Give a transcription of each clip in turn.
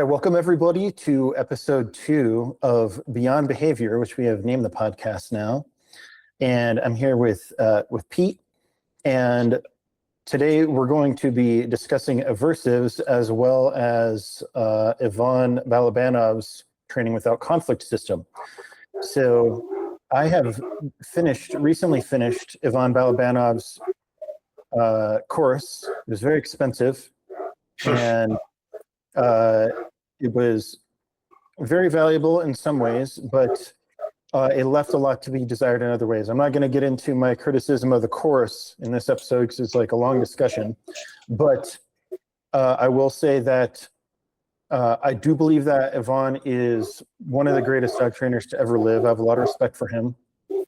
welcome everybody to episode 2 of Beyond Behavior, which we have named the podcast now. And I'm here with Pete, and today we're going to be discussing aversives as well as Ivan Balabanov's training without conflict system. So I have recently finished Ivan Balabanov's course. It was very expensive, and it was very valuable in some ways, but it left a lot to be desired in other ways. I'm not going to get into my criticism of the course in this episode because it's like a long discussion, but I will say that I do believe that Ivan is one of the greatest dog trainers to ever live. I have a lot of respect for him,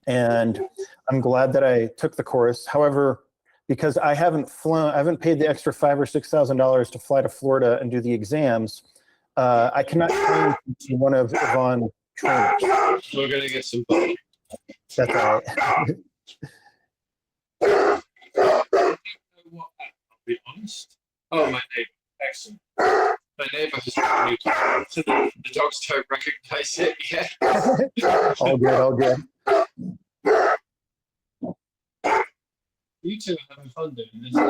and I'm glad that I took the course. However, because I haven't paid the extra $5,000 or $6,000 to fly to Florida and do the exams, I cannot claim to be one of Ivan's trainers. We're gonna get some fun. That's all right. I'll be honest. Oh, my neighbor. Excellent. My neighbor has got a new dog, so the dogs don't recognize it yet. All good, all good. You two are having fun doing this. No,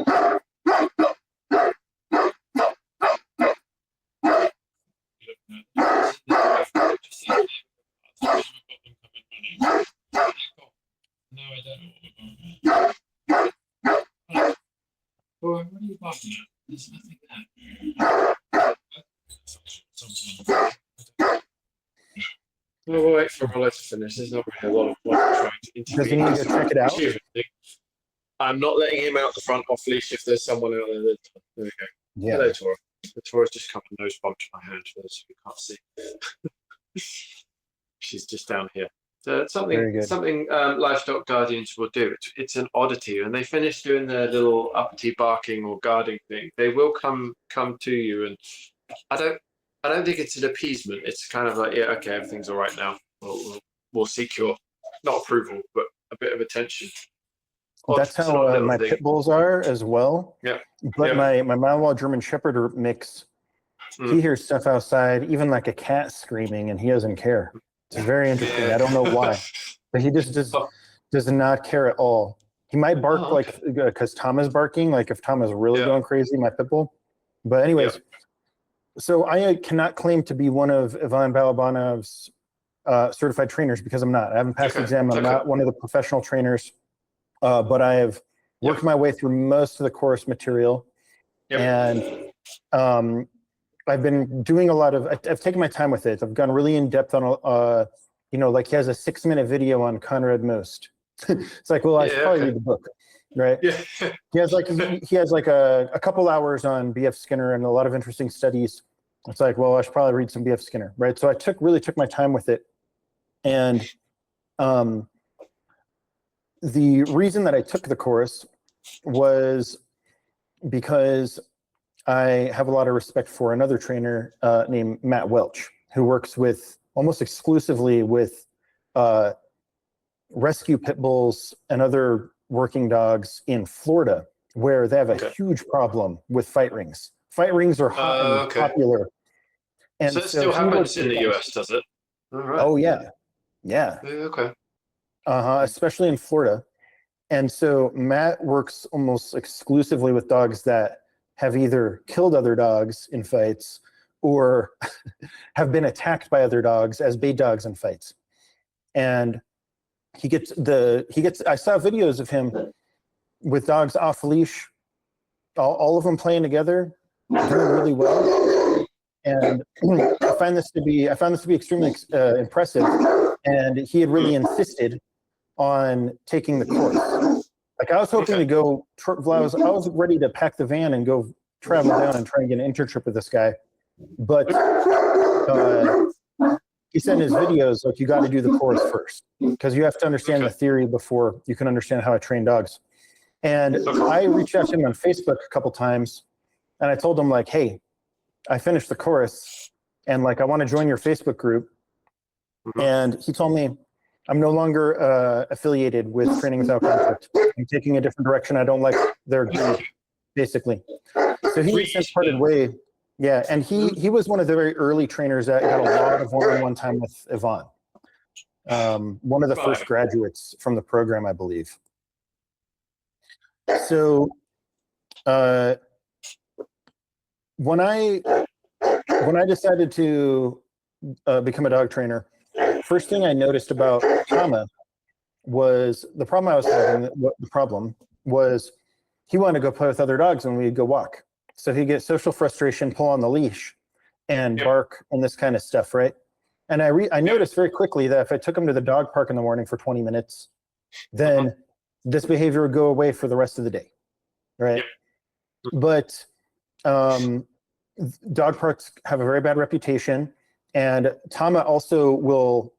I don't know what are you barking at? There's nothing there. We'll wait for Rollo to finish. There's not really a lot of point trying to intervene. Does he need to check it out? I'm not letting him out the front off leash if there's someone out there. There we go. Yeah. Hello, Tora. The Tora's just come and nose bumped my hand for those who can't see. She's just down here. So something livestock guardians will do. It's an oddity. When they finish doing their little uppity barking or guarding thing, they will come to you, and I don't think it's an appeasement. It's kind of like, yeah, okay, everything's all right now. We'll seek your not approval, but a bit of attention. That's how my pit bulls are as well. Yeah. But my Malinois German Shepherd mix, he hears stuff outside, even like a cat screaming, and he doesn't care. It's very interesting. I don't know why, but he just does not care at all. He might bark like because Tom is barking, like if Tom is really going crazy, my pit bull. But anyways, so I cannot claim to be one of Ivan Balabanov's certified trainers because I'm not. I haven't passed the exam. I'm not one of the professional trainers. But I have worked my way through most of the course material, and I've been doing a lot of. I've taken my time with it. I've gone really in depth on, like he has a 6-minute video on Conrad Most. It's like, well, I should probably read the book, right? Yeah. He has like a couple hours on B.F. Skinner and a lot of interesting studies. It's like, well, I should probably read some B.F. Skinner, right? So I really took my time with it, and the reason that I took the course was because I have a lot of respect for another trainer named Matt Welch, who works almost exclusively with rescue pit bulls and other working dogs in Florida, where they have a huge problem with fight rings. Fight rings are hot and popular. And so it still happens in the US, does it? All right. Oh, yeah. Yeah. Okay. Especially in Florida. And so Matt works almost exclusively with dogs that have either killed other dogs in fights or have been attacked by other dogs as bait dogs in fights. And I saw videos of him with dogs off leash, all of them playing together, doing really well. And I found this to be extremely impressive. And he had really insisted on taking the course. Like I was hoping to go, I was ready to pack the van and go travel down and try and get an internship with this guy. But he said in his videos, like, you got to do the course first because you have to understand the theory before you can understand how to train dogs. And I reached out to him on Facebook a couple times, and I told him, like, hey, I finished the course, and like I want to join your Facebook group. And he told me, I'm no longer affiliated with Training Without Conflict. I'm taking a different direction. I don't like their group, basically. So he since parted way Yeah, and he was one of the very early trainers that got a lot of one-on-one time with Yvonne. One of the first graduates from the program, I believe. So when I decided to become a dog trainer, first thing I noticed about Tama was the problem I was having. The problem was he wanted to go play with other dogs when we'd go walk. So he'd get social frustration, pull on the leash, and bark and this kind of stuff, right? And I noticed very quickly that if I took him to the dog park in the morning for 20 minutes, then this behavior would go away for the rest of the day, right? But dog parks have a very bad reputation, and Tama also will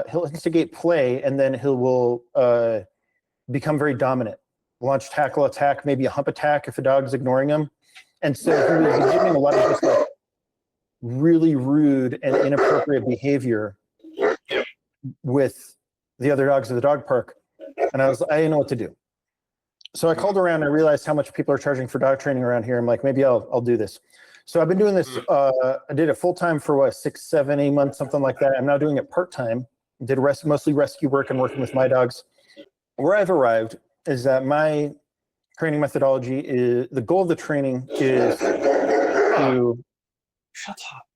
he'll instigate play, and then he will become very dominant, launch tackle attack, maybe a hump attack if a dog's ignoring him. And so he was exhibiting a lot of just like really rude and inappropriate behavior with the other dogs at the dog park. And I didn't know what to do. So I called around and I realized how much people are charging for dog training around here. I'm like, maybe I'll do this. So I've been doing this. I did it full time for what, 6, 7, 8 months, something like that. I'm now doing it part time. Did mostly rescue work and working with my dogs. Where I've arrived is that my training methodology is, the goal of the training is to shut up.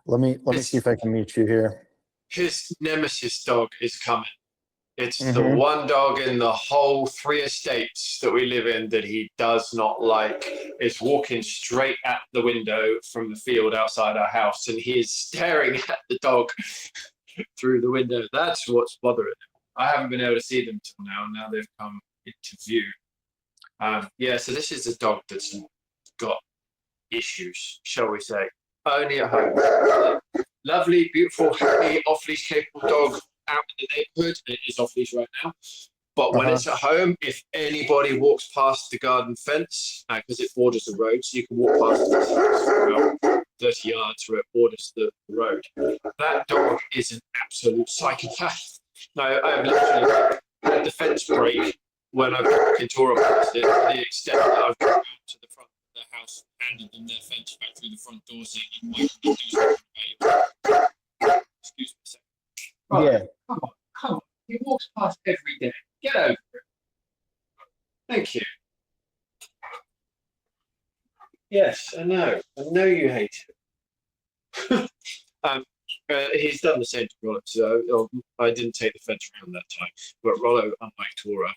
let me see if I can mute you here. His nemesis dog is coming. It's the one dog in the whole 3 estates that we live in that he does not like. It's walking straight at the window from the field outside our house, and he is staring at the dog through the window. That's what's bothering him. I haven't been able to see them till now. Now they've come into view. So this is a dog that's got issues, shall we say. Only at home. Lovely, beautiful, happy, off-leash capable dog out in the neighborhood. It is off-leash right now. But when it's at home, if anybody walks past the garden fence, because it borders the road, so you can walk past it for about 30 yards where it borders the road. That dog is an absolute psychopath. No, I've literally had the fence break when I've walked Tora past it, to the extent that I've gone out to the front of the house, handed them their fence back through the front door, saying, "You might do something about it." Excuse me a second. Right. Yeah. Come on. He walks past every day. Get over it. Thank you. Yes, I know. I know you hate him. He's done the same to Rollo, so I didn't take the fence around that time. But Rollo, unlike Tora,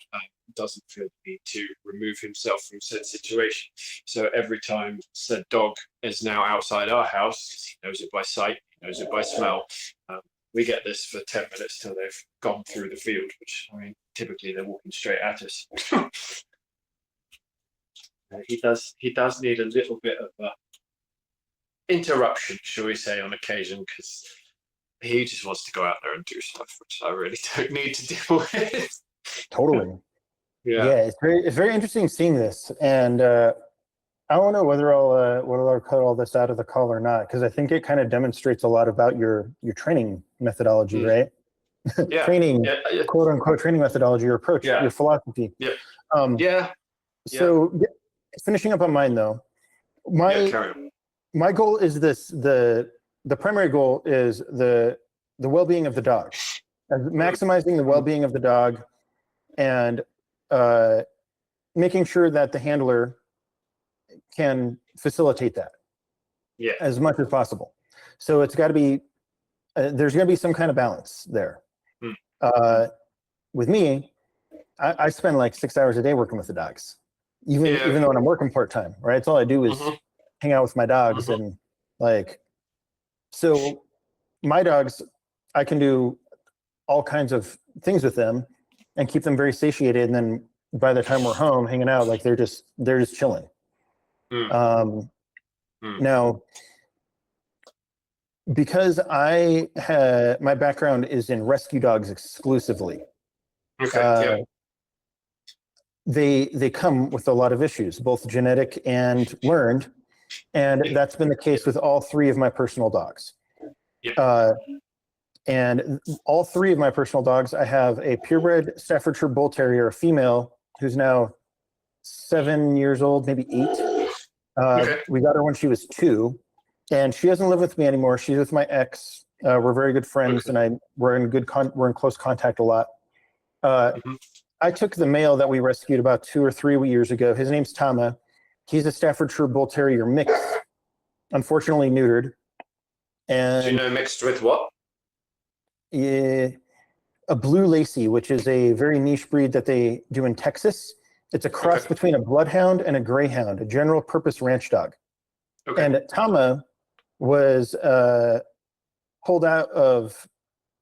doesn't feel the need to remove himself from said situation. So every time said dog is now outside our house, because he knows it by sight, he knows it by smell, we get this for 10 minutes till they've gone through the field, which, I mean, typically they're walking straight at us. He does need a little bit of interruption, shall we say, on occasion, because he just wants to go out there and do stuff, which I really don't need to deal with. Totally. Yeah, it's very interesting seeing this, and I don't know whether I'll cut all this out of the call or not, because I think it kind of demonstrates a lot about your training methodology, right? Yeah. Training, quote unquote, training methodology, your approach, your philosophy. So finishing up on mine though, my goal is this: the primary goal is the well-being of the dog, maximizing the well-being of the dog, and making sure that the handler can facilitate that as much as possible. So it's got to be there's going to be some kind of balance there. With me, I spend like 6 hours a day working with the dogs, even though I'm working part-time, right? It's all I do is hang out with my dogs, and like, so my dogs, I can do all kinds of things with them and keep them very satiated, and then by the time we're home hanging out, like they're just chilling. Now, because my background is in rescue dogs exclusively, they come with a lot of issues, both genetic and learned, and that's been the case with all 3 of my personal dogs. And all 3 of my personal dogs, I have a purebred Staffordshire Bull Terrier, a female, who's now 7 years old, maybe 8, We got her when she was 2, and she doesn't live with me anymore. She's with my ex. We're very good friends, and we're in close contact a lot. I took the male that we rescued about 2 or 3 years ago. His name's Tama. He's a Staffordshire Bull Terrier mix, unfortunately neutered. And do you know mixed with what? A blue lacy, which is a very niche breed that they do in Texas. It's a cross between a bloodhound and a greyhound, a general purpose ranch dog. And Tama was pulled out of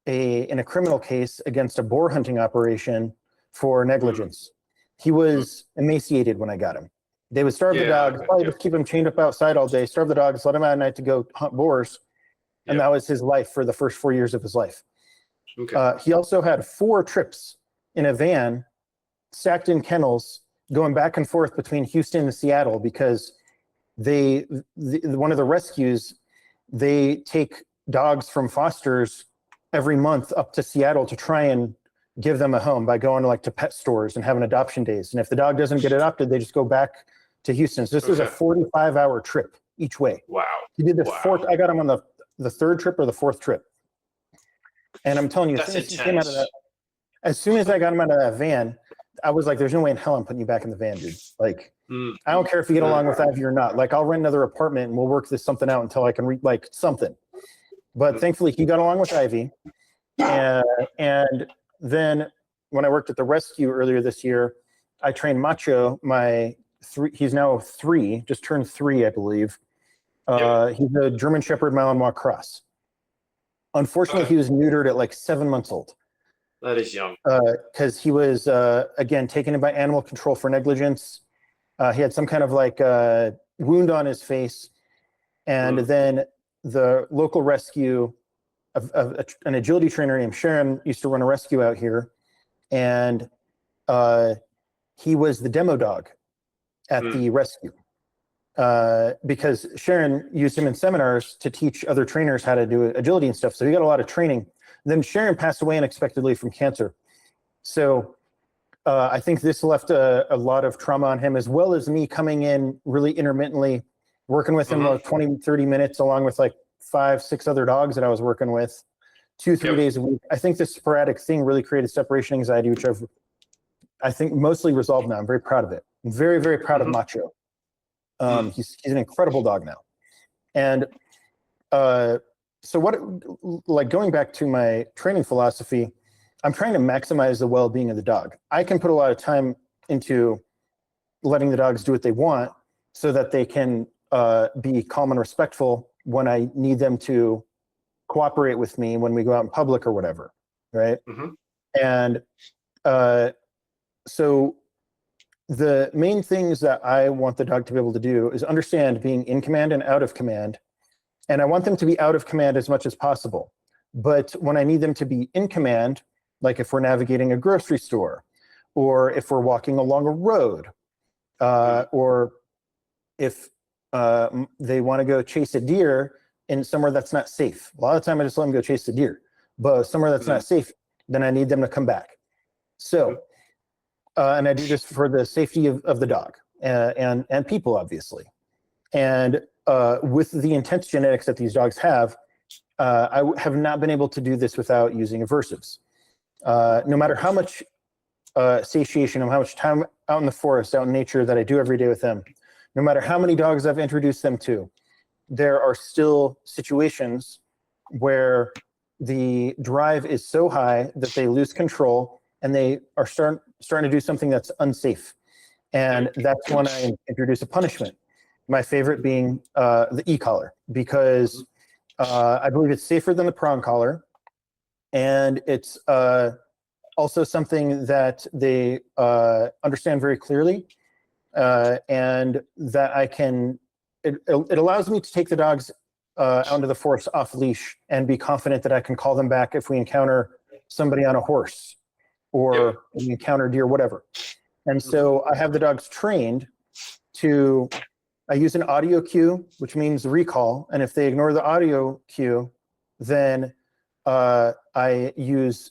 in a criminal case against a boar hunting operation for negligence. He was emaciated when I got him. They would starve the dogs, probably just keep him chained up outside all day, starve the dogs, let him out at night to go hunt boars. And that was his life for the first 4 years of his life. He also had 4 trips in a van, stacked in kennels, going back and forth between Houston and Seattle because one of the rescues, they take dogs from fosters every month up to Seattle to try and give them a home by going to pet stores and having adoption days. And if the dog doesn't get adopted, they just go back to Houston. So this was a 45-hour trip each way. Wow. He did the 4th. I got him on the 3rd trip or the 4th trip. And I'm telling you, as soon as I got him out of that van, I was like, there's no way in hell I'm putting you back in the van, dude. I don't care if you get along with Ivy or not. I'll rent another apartment and we'll work something out until I can read something. But thankfully, he got along with Ivy. And then when I worked at the rescue earlier this year, I trained Macho, he's now 3, just turned 3, I believe. He's a German Shepherd Malinois cross. Unfortunately, he was neutered at 7 months old. That is young. Because he was, again, taken in by animal control for negligence. He had some kind of wound on his face. And then the local rescue, an agility trainer named Sharon used to run a rescue out here. And he was the demo dog at the rescue. Because Sharon used him in seminars to teach other trainers how to do agility and stuff. So he got a lot of training. Then Sharon passed away unexpectedly from cancer. So I think this left a lot of trauma on him, as well as me coming in really intermittently, working with him 20, 30 minutes, along with 5, 6 other dogs that I was working with 2, 3 days a week. I think this sporadic thing really created separation anxiety, which I think mostly resolved now. I'm very proud of it. I'm very, very proud of Macho. He's an incredible dog now. And so going back to my training philosophy, I'm trying to maximize the well-being of the dog. I can put a lot of time into letting the dogs do what they want so that they can be calm and respectful when I need them to cooperate with me when we go out in public or whatever, right? And so the main things that I want the dog to be able to do is understand being in command and out of command. And I want them to be out of command as much as possible. But when I need them to be in command, like if we're navigating a grocery store, or if we're walking along a road, or if they want to go chase a deer in somewhere that's not safe. A lot of the time I just let them go chase the deer. But somewhere that's not safe, then I need them to come back. So, and I do this for the safety of the dog and people, obviously. And with the intense genetics that these dogs have, I have not been able to do this without using aversives. No matter how much satiation and how much time out in the forest, out in nature that I do every day with them, no matter how many dogs I've introduced them to, there are still situations where the drive is so high that they lose control and they are starting to do something that's unsafe. And that's when I introduce a punishment. My favorite being the e-collar, because I believe it's safer than the prong collar. And it's also something that they understand very clearly, and that I can, it allows me to take the dogs out into the forest off leash and be confident that I can call them back if we encounter somebody on a horse or we encounter deer, whatever. And so I have the dogs trained to, I use an audio cue, which means recall. And if they ignore the audio cue, then I use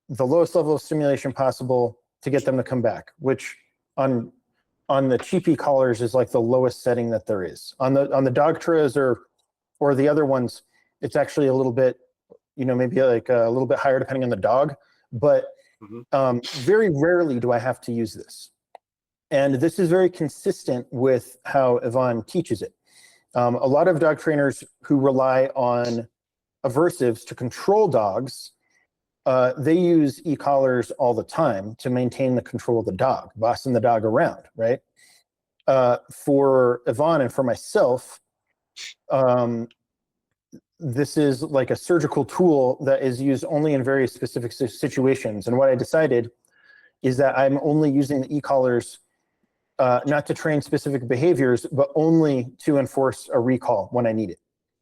the lowest level of stimulation possible to get them to come back, which on on the cheapy collars is like the lowest setting that there is. On the Dogtras or the other ones, it's actually a little bit, maybe like a little bit higher depending on the dog. But very rarely do I have to use this. And this is very consistent with how Yvonne teaches it. A lot of dog trainers who rely on aversives to control dogs, they use e-collars all the time to maintain the control of the dog, bossing the dog around, right? For Yvonne and for myself, this is like a surgical tool that is used only in very specific situations. And what I decided is that I'm only using the e-collars not to train specific behaviors, but only to enforce a recall when I need it.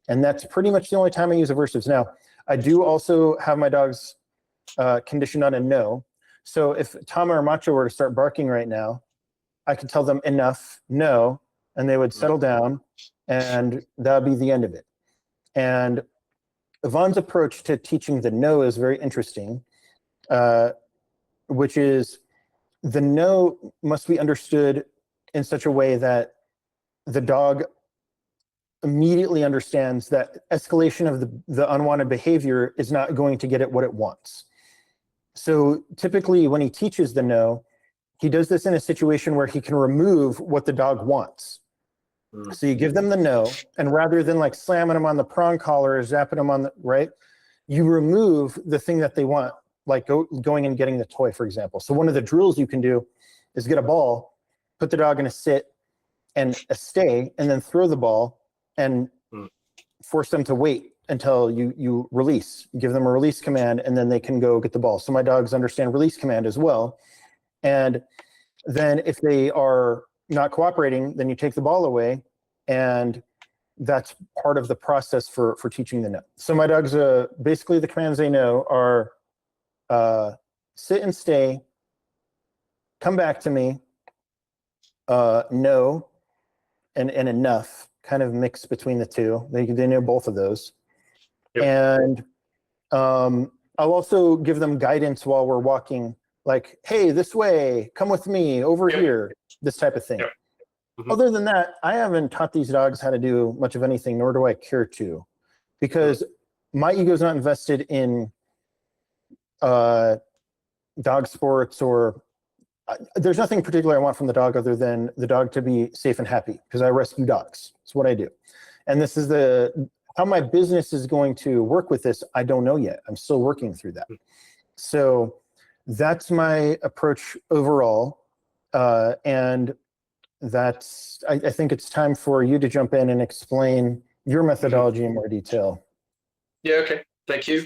And that's pretty much the only time I use aversives. Now, I do also have my dogs conditioned on a no. So if Tama or Macho were to start barking right now, I could tell them enough, no, and they would settle down, and that would be the end of it. And Yvonne's approach to teaching the no is very interesting, which is the no must be understood in such a way that the dog immediately understands that escalation of the unwanted behavior is not going to get it what it wants. So typically when he teaches the no, he does this in a situation where he can remove what the dog wants. So you give them the no, and rather than like slamming them on the prong collar or zapping them on the right, you remove the thing that they want, like going and getting the toy, for example. So one of the drills you can do is get a ball, put the dog in a sit and a stay, and then throw the ball and force them to wait until you release. You give them a release command, and then they can go get the ball. So my dogs understand release command as well. And then if they are not cooperating, then you take the ball away, and that's part of the process for teaching the no. So my dogs, basically the commands they know are sit and stay, come back to me, no, and enough, kind of mix between the two. They know both of those. Yep. And I'll also give them guidance while we're walking, like, hey, this way, come with me, over here, this type of thing. Yep. Other than that, I haven't taught these dogs how to do much of anything, nor do I care to, because my ego is not invested in dog sports, or there's nothing particular I want from the dog other than the dog to be safe and happy, because I rescue dogs. It's what I do. And this is how my business is going to work with this. I don't know yet. I'm still working through that. So that's my approach overall. And I think it's time for you to jump in and explain your methodology in more detail. Yeah, okay. Thank you.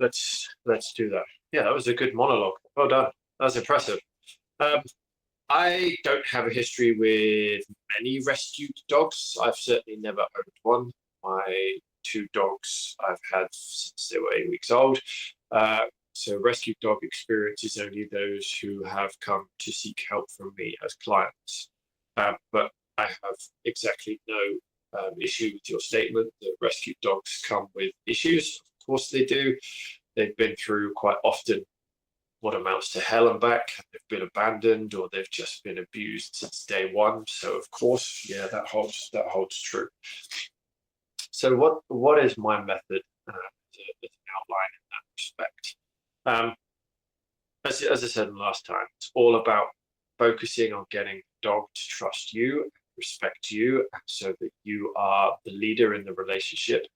Let's do that. Yeah, that was a good monologue. Well done. That was impressive. I don't have a history with many rescued dogs. I've certainly never owned one. My two dogs I've had since they were 8 weeks old. So rescued dog experience is only those who have come to seek help from me as clients. But I have exactly no issue with your statement that rescued dogs come with issues. Of course they do. They've been through quite often what amounts to hell and back. They've been abandoned, or they've just been abused since day one. So of course, yeah, that holds true. So what is my method as an outline in that respect? As I said last time, it's all about focusing on getting the dog to trust you, respect you, so that you are the leader in the relationship.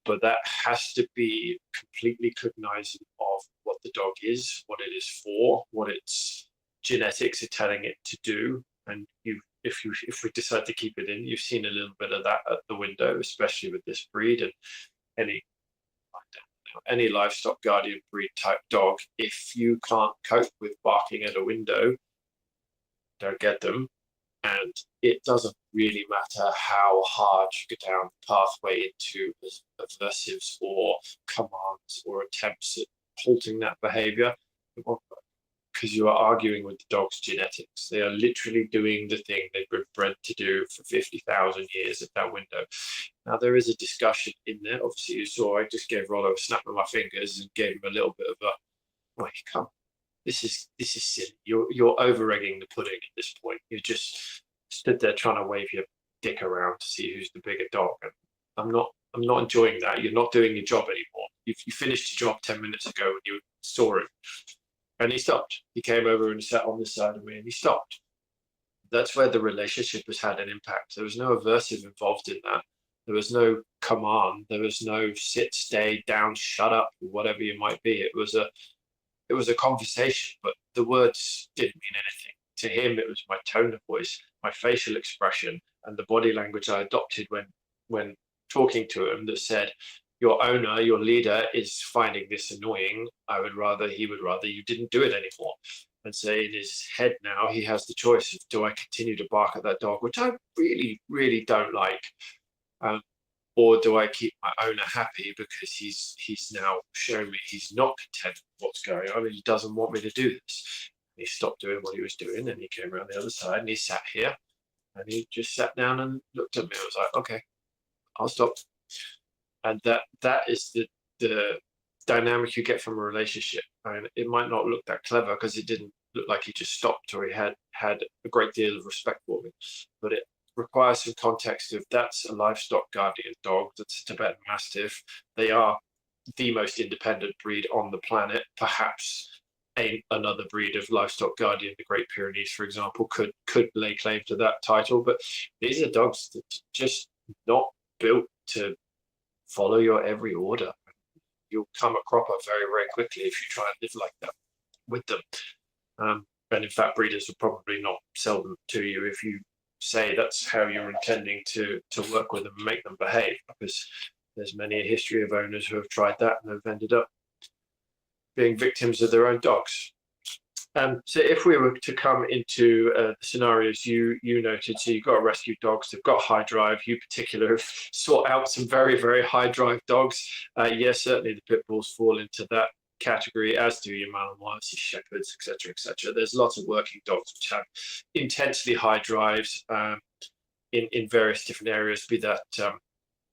But that has to be completely cognizant of what the dog is, what it is for, what its genetics are telling it to do. And if we decide to keep it in, you've seen a little bit of that at the window, especially with this breed and any livestock guardian breed type dog. If you can't cope with barking at a window, don't get them. And it doesn't really matter how hard you go down the pathway into aversives or commands or attempts at halting that behavior, because you are arguing with the dog's genetics. They are literally doing the thing they've been bred to do for 50,000 years at that window. Now, there is a discussion in there. Obviously, you saw I just gave Rollo a snap of my fingers and gave him a little bit of a, well, come. this is silly. You're over egging the pudding at this point. You're just stood there trying to wave your dick around to see who's the bigger dog. And I'm not enjoying that. You're not doing your job anymore. You finished your job 10 minutes ago when you saw him. And he stopped. He came over and sat on this side of me and he stopped. That's where the relationship has had an impact. There was no aversive involved in that. There was no command. There was no sit, stay, down, shut up, whatever you might be. It was a conversation, but the words didn't mean anything. To him, it was my tone of voice, my facial expression, and the body language I adopted when talking to him that said, your owner, your leader is finding this annoying. He would rather you didn't do it anymore. And so in his head now, he has the choice of, do I continue to bark at that dog, which I really, really don't like, or do I keep my owner happy because he's now showing me he's not content with what's going on and he doesn't want me to do this. And he stopped doing what he was doing and he came around the other side and he sat here and he just sat down and looked at me. I was like, okay, I'll stop. And that is the dynamic you get from a relationship. And it might not look that clever because it didn't look like he just stopped or he had a great deal of respect for me, but it requires some context of that's a livestock guardian dog, that's a Tibetan Mastiff. They are the most independent breed on the planet. Perhaps another breed of livestock guardian, the Great Pyrenees, for example, could lay claim to that title. But these are dogs that are just not built to follow your every order. You'll come a cropper very, very quickly if you try and live like that with them. And in fact, breeders will probably not sell them to you if you say that's how you're intending to work with them and make them behave, because there's many a history of owners who have tried that and have ended up being victims of their own dogs. So if we were to come into the scenarios you noted, so you've got rescue dogs, they've got high drive, you particular have sought out some very, very high drive dogs. Yes, certainly the pit bulls fall into that category, as do your Malinois, your shepherds, etc., etc. There's lots of working dogs which have intensely high drives in various different areas, be that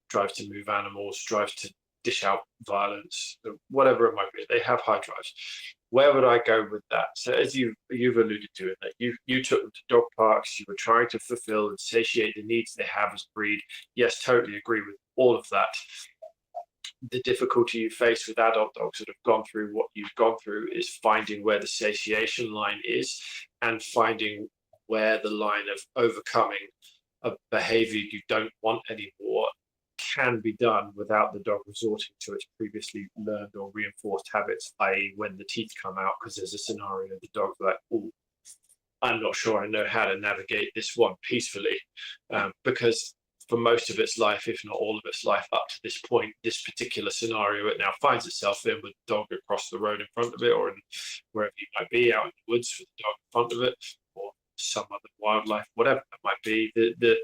drive to move animals, drive to dish out violence, whatever it might be. They have high drives. Where would I go with that? So as you've alluded to it, that you took them to dog parks, you were trying to fulfill and satiate the needs they have as breed. Yes, totally agree with all of that. The difficulty you face with adult dogs that have gone through what you've gone through is finding where the satiation line is and finding where the line of overcoming a behavior you don't want anymore can be done without the dog resorting to its previously learned or reinforced habits, i.e. when the teeth come out, because there's a scenario the dog's like, oh, I'm not sure I know how to navigate this one peacefully, because for most of its life, if not all of its life up to this point, this particular scenario it now finds itself in with the dog across the road in front of it, or in wherever you might be, out in the woods with the dog in front of it, or some other wildlife, whatever it might be. The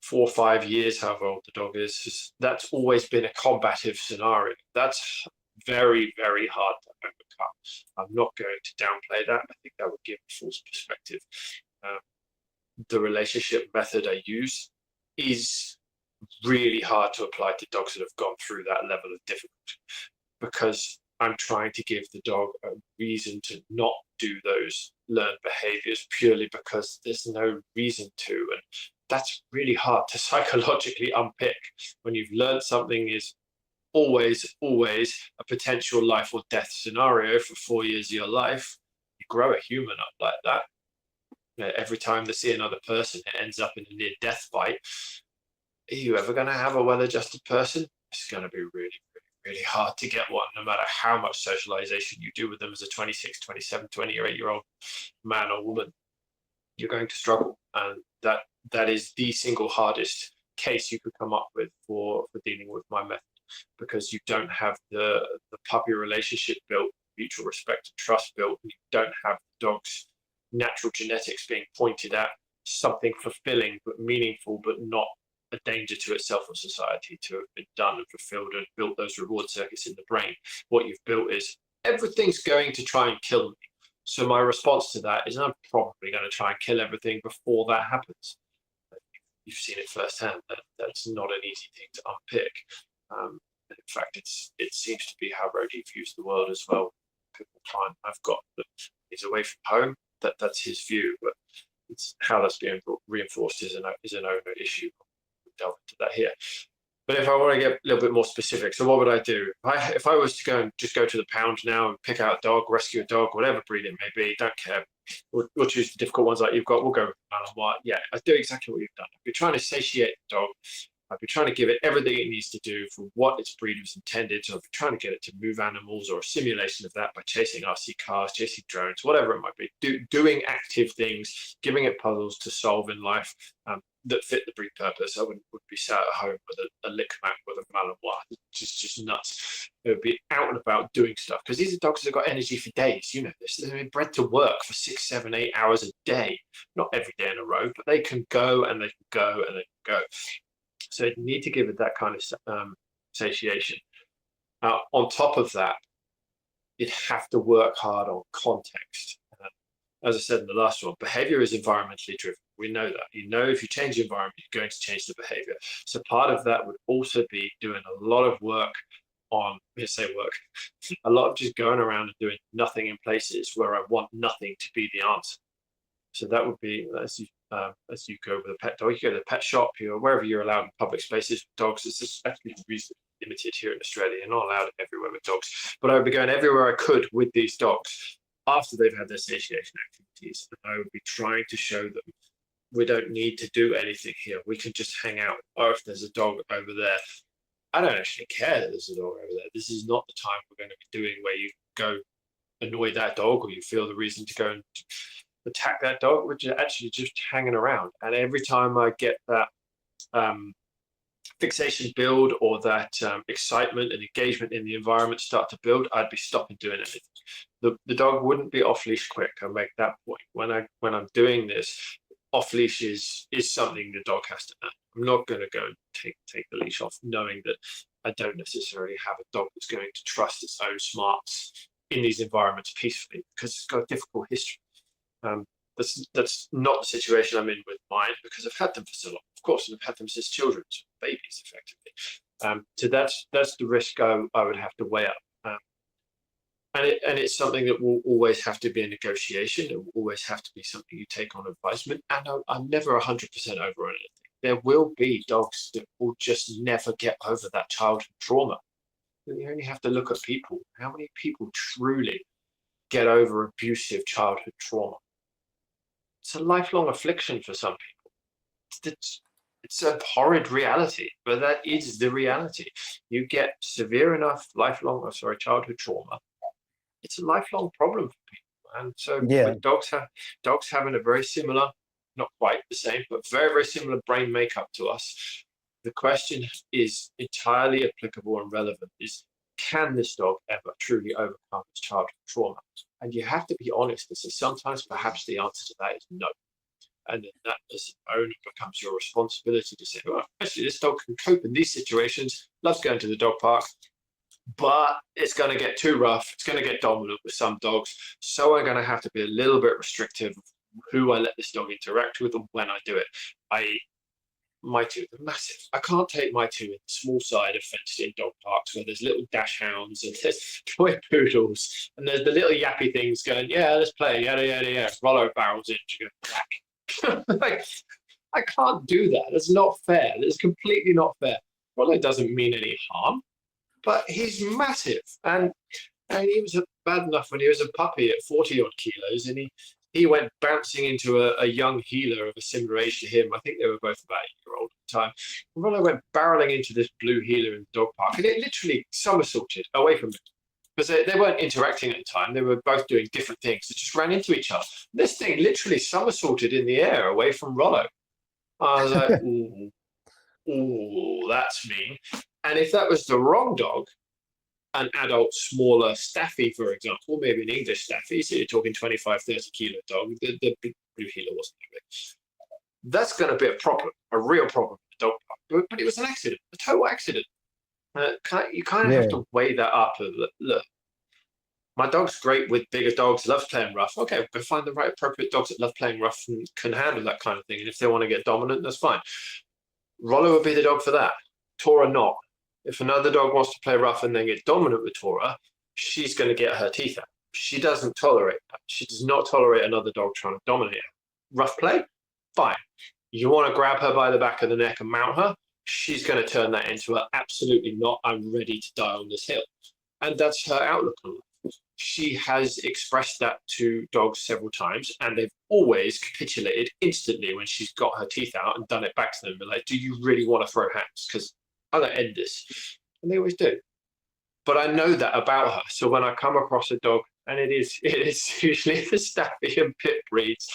4 or 5 years, however old the dog is, that's always been a combative scenario. That's very, very hard to overcome. I'm not going to downplay that. I think that would give a false perspective. The relationship method I use is really hard to apply to dogs that have gone through that level of difficulty, because I'm trying to give the dog a reason to not do those learned behaviors purely because there's no reason to. And that's really hard to psychologically unpick when you've learned something is always a potential life or death scenario for 4 years of your life. You grow a human up like that. You know, every time they see another person, it ends up in a near-death fight. Are you ever going to have a well-adjusted person? It's going to be really, really hard to get one, no matter how much socialization you do with them as a 26, 27, 28-year-old man or woman. You're going to struggle, and that is the single hardest case you could come up with for dealing with my method, because you don't have the puppy relationship built, mutual respect and trust built, and you don't have the dog's natural genetics being pointed at something fulfilling but meaningful, but not a danger to itself or society, to have been done and fulfilled and built those reward circuits in the brain. What you've built is everything's going to try and kill me. So my response to that is I'm probably going to try and kill everything before that happens. You've seen it firsthand. That's not an easy thing to unpick. In fact, it seems to be how Rody views the world as well. pit bull client I've got that is away from home. That's his view, but it's how that's being reinforced is an owner issue. We'll delve into that here. But if I want to get a little bit more specific, so what would I do? If I was to go to the pound now and pick out a dog, rescue a dog, whatever breed it may be, don't care. We'll choose the difficult ones like you've got. We'll go with Malinois. Yeah, I do exactly what you've done. I'd be trying to satiate the dog. I'd be trying to give it everything it needs to do for what its breed was intended. So I'd be trying to get it to move animals or a simulation of that by chasing RC cars, chasing drones, whatever it might be. Doing active things, giving it puzzles to solve in life that fit the breed purpose. I wouldn't be sat at home with a lick mat with a Malinois. It's just nuts. It would be out and about doing stuff because these are dogs that have got energy for days. You know this. They're bred to work for 6, 7, 8 hours a day. Not every day in a row, but they can go and they can go and they can go. So you need to give it that kind of satiation. On top of that, you'd have to work hard on context. As I said in the last one, behavior is environmentally driven. We know that. You know, if you change the environment, you're going to change the behavior. So part of that would also be doing a lot of work on, a lot of just going around and doing nothing in places where I want nothing to be the answer. So that would be, as you go with a pet dog, you go to the pet shop, wherever you're allowed in public spaces with dogs. It's actually reasonably limited here in Australia. You're not allowed everywhere with dogs. But I would be going everywhere I could with these dogs after they've had their satiation activities. And I would be trying to show them we don't need to do anything here. We can just hang out. Or if there's a dog over there, I don't actually care that there's a dog over there. This is not the time we're going to be doing where you go annoy that dog or you feel the reason to go and attack that dog, which is actually just hanging around. And every time I get that fixation build or that excitement and engagement in the environment start to build, I'd be stopping doing anything. The dog wouldn't be off leash quick. I make that point. When I'm doing this, off leash is something the dog has to earn. I'm not going to go and take the leash off, knowing that I don't necessarily have a dog that's going to trust its own smarts in these environments peacefully because it's got a difficult history. That's not the situation I'm in with mine because I've had them for so long. Of course, and I've had them since children, babies, effectively. So that's the risk I would have to weigh up. And it's something that will always have to be a negotiation. It will always have to be something you take on advisement. And I'm never 100% over on anything. There will be dogs that will just never get over that childhood trauma. You only have to look at people. How many people truly get over abusive childhood trauma? It's a lifelong affliction for some people. It's a horrid reality, but that is the reality. You get severe enough childhood trauma. It's a lifelong problem for people, and so with dogs having a very similar, not quite the same, but very, very similar brain makeup to us. The question is entirely applicable and relevant: can this dog ever truly overcome its childhood trauma? And you have to be honest and say sometimes perhaps the answer to that is no. And then that as an owner becomes your responsibility to say, well, actually this dog can cope in these situations, loves going to the dog park, but it's going to get too rough. It's going to get dominant with some dogs. So I'm going to have to be a little bit restrictive of who I let this dog interact with and when I do it. My two are massive. I can't take my two in the small side of fenced-in dog parks where there's little dash hounds and there's toy poodles and there's the little yappy things going, yeah, let's play, yada, yada, yada. Rollo barrels in, you go, like, I can't do that. That's not fair. That's completely not fair. Rollo doesn't mean any harm, but he's massive. And he was bad enough when he was a puppy at 40-odd kilos and he went bouncing into a young healer of a similar age to him. I think they were both about a year old at the time. And Rollo went barreling into this blue healer in the dog park, and it literally somersaulted away from him. Because they weren't interacting at the time. They were both doing different things. They just ran into each other. This thing literally somersaulted in the air away from Rollo. I was like, ooh, that's mean. And if that was the wrong dog, an adult, smaller staffy, for example, maybe an English staffy, so you're talking 25, 30 kilo dog, the big blue healer wasn't that big. That's going to be a problem, a real problem for the dog park. But it was an accident, a total accident. You kind of have to weigh that up. Look, my dog's great with bigger dogs, loves playing rough. Okay, go find the right appropriate dogs that love playing rough and can handle that kind of thing. And if they want to get dominant, that's fine. Rollo would be the dog for that. Tora not. If another dog wants to play rough and then get dominant with Tora, she's going to get her teeth out She doesn't tolerate that. She does not tolerate another dog trying to dominate her. Rough play? Fine. You want to grab her by the back of the neck and mount her? She's going to turn that into a absolutely not, I'm ready to die on this hill. And that's her outlook on life. She has expressed that to dogs several times, and they've always capitulated instantly when she's got her teeth out and done it back to them. They're like, do you really want to throw hands? Because I'm going to end this. And they always do. But I know that about her. So when I come across a dog, and it is usually the Staffy and Pit breeds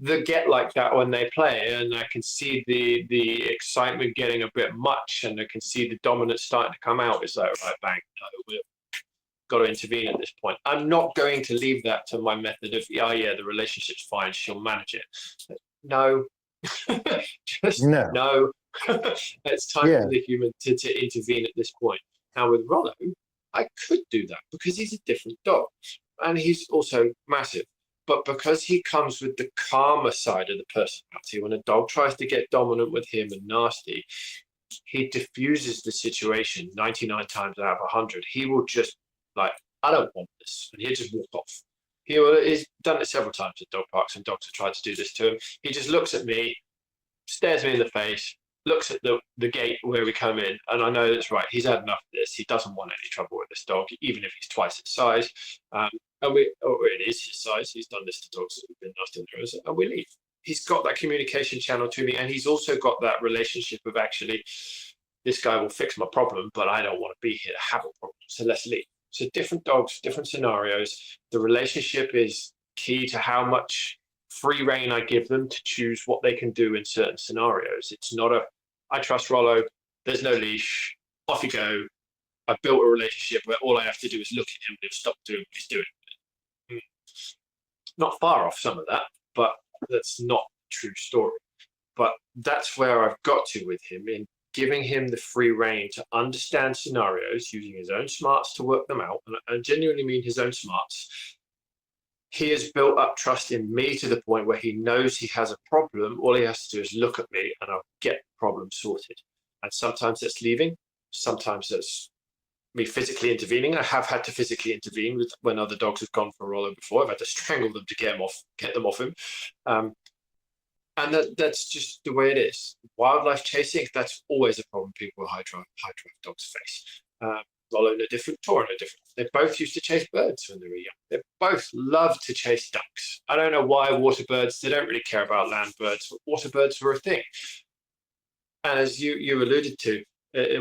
that get like that when they play, and I can see the excitement getting a bit much, and I can see the dominance starting to come out. It's like, right, bang, no, we've got to intervene at this point. I'm not going to leave that to my method of, yeah, the relationship's fine, she'll manage it. No, just no. It's time for the human to intervene at this point. Now with Rollo, I could do that because he's a different dog, and he's also massive. But because he comes with the calmer side of the personality, when a dog tries to get dominant with him and nasty, he diffuses the situation 99 times out of 100. He will just like, I don't want this, and he'll just walk off. He's done it several times at dog parks, and dogs have tried to do this to him. He just looks at me, stares me in the face, looks at the gate where we come in, and I know that's right. He's had enough of this. He doesn't want any trouble with this dog, even if he's twice its size. It is his size. He's done this to dogs that have been nasty on the road, and we leave. He's got that communication channel to me, and he's also got that relationship of actually, this guy will fix my problem, but I don't want to be here to have a problem, so let's leave. So different dogs, different scenarios. The relationship is key to how much free rein I give them to choose what they can do in certain scenarios. It's not I trust Rollo, there's no leash, off you go. I built a relationship where all I have to do is look at him and he'll stop doing what he's doing. Not far off some of that, but that's not a true story. But that's where I've got to with him, in giving him the free rein to understand scenarios, using his own smarts to work them out. And I genuinely mean his own smarts. He has built up trust in me to the point where he knows he has a problem. All he has to do is look at me and I'll get the problem sorted. And sometimes that's leaving. Sometimes that's me physically intervening. I have had to physically intervene when other dogs have gone for Rollo before. I've had to strangle them to get them off him. And that's just the way it is. Wildlife chasing, that's always a problem people with high drive dogs face. Rollo no different, Toro no different. They both used to chase birds when they were young. They both love to chase ducks. I don't know why water birds, they don't really care about land birds, but water birds were a thing. And as you alluded to,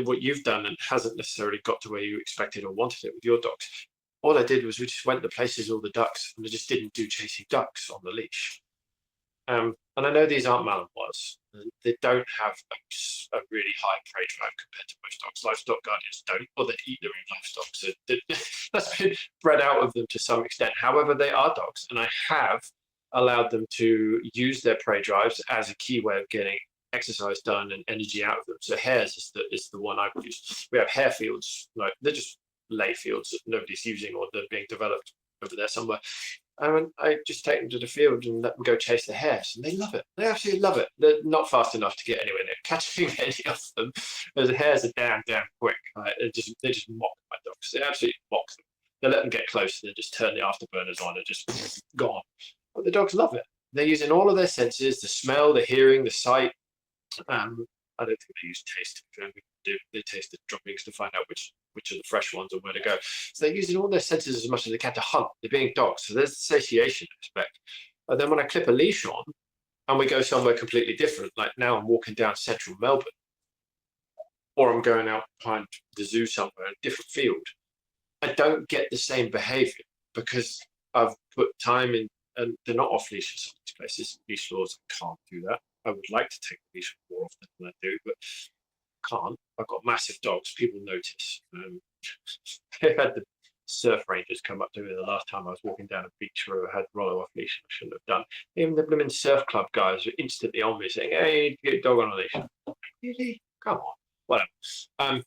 what you've done and hasn't necessarily got to where you expected or wanted it with your dogs. All I did was we just went to places all the ducks, and I just didn't do chasing ducks on the leash. And I know these aren't Malinois. They don't have a really high prey drive compared to most dogs. Livestock guardians don't, or they eat their own livestock. So that's been bred out of them to some extent. However, they are dogs, and I have allowed them to use their prey drives as a key way of getting exercise done and energy out of them. So hares is the one I've used. We have hare fields, like they're just lay fields that nobody's using, or they're being developed over there somewhere. And I just take them to the field and let them go chase the hares, and they love it. They absolutely love it. They're not fast enough to get anywhere near catching any of them. The hares are damn quick. They just mock my dogs. They absolutely mock them. They let them get close, and they just turn the afterburners on and just gone. But the dogs love it. They're using all of their senses: the smell, the hearing, the sight. I don't think they use taste. They taste the droppings to find out which are the fresh ones and where to go. So they're using all their senses as much as they can to hunt. They're being dogs. So there's the satiation aspect. And then when I clip a leash on and we go somewhere completely different, like now I'm walking down central Melbourne, or I'm going out behind the zoo somewhere in a different field, I don't get the same behavior because I've put time in, and they're not off leash in some of these places. Leash laws can't do that. I would like to take the leash more often than I do, but can't. I've got massive dogs. People notice. I had the surf rangers come up to me the last time I was walking down a beach where I had Rollo off leash. I shouldn't have done. Even the blooming surf club guys were instantly on me saying, "Hey, you need to get your dog on a leash." Really? Come on. Whatever.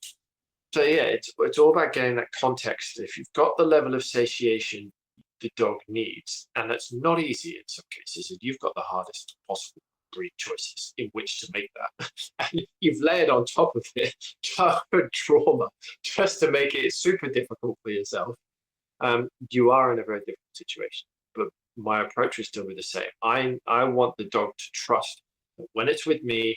So yeah, it's all about getting that context. If you've got the level of satiation the dog needs, and that's not easy in some cases, and you've got the hardest possible breed choices in which to make that, and you've layered on top of it childhood trauma just to make it super difficult for yourself, you are in a very different situation. But my approach is still be the same. I want the dog to trust that when it's with me,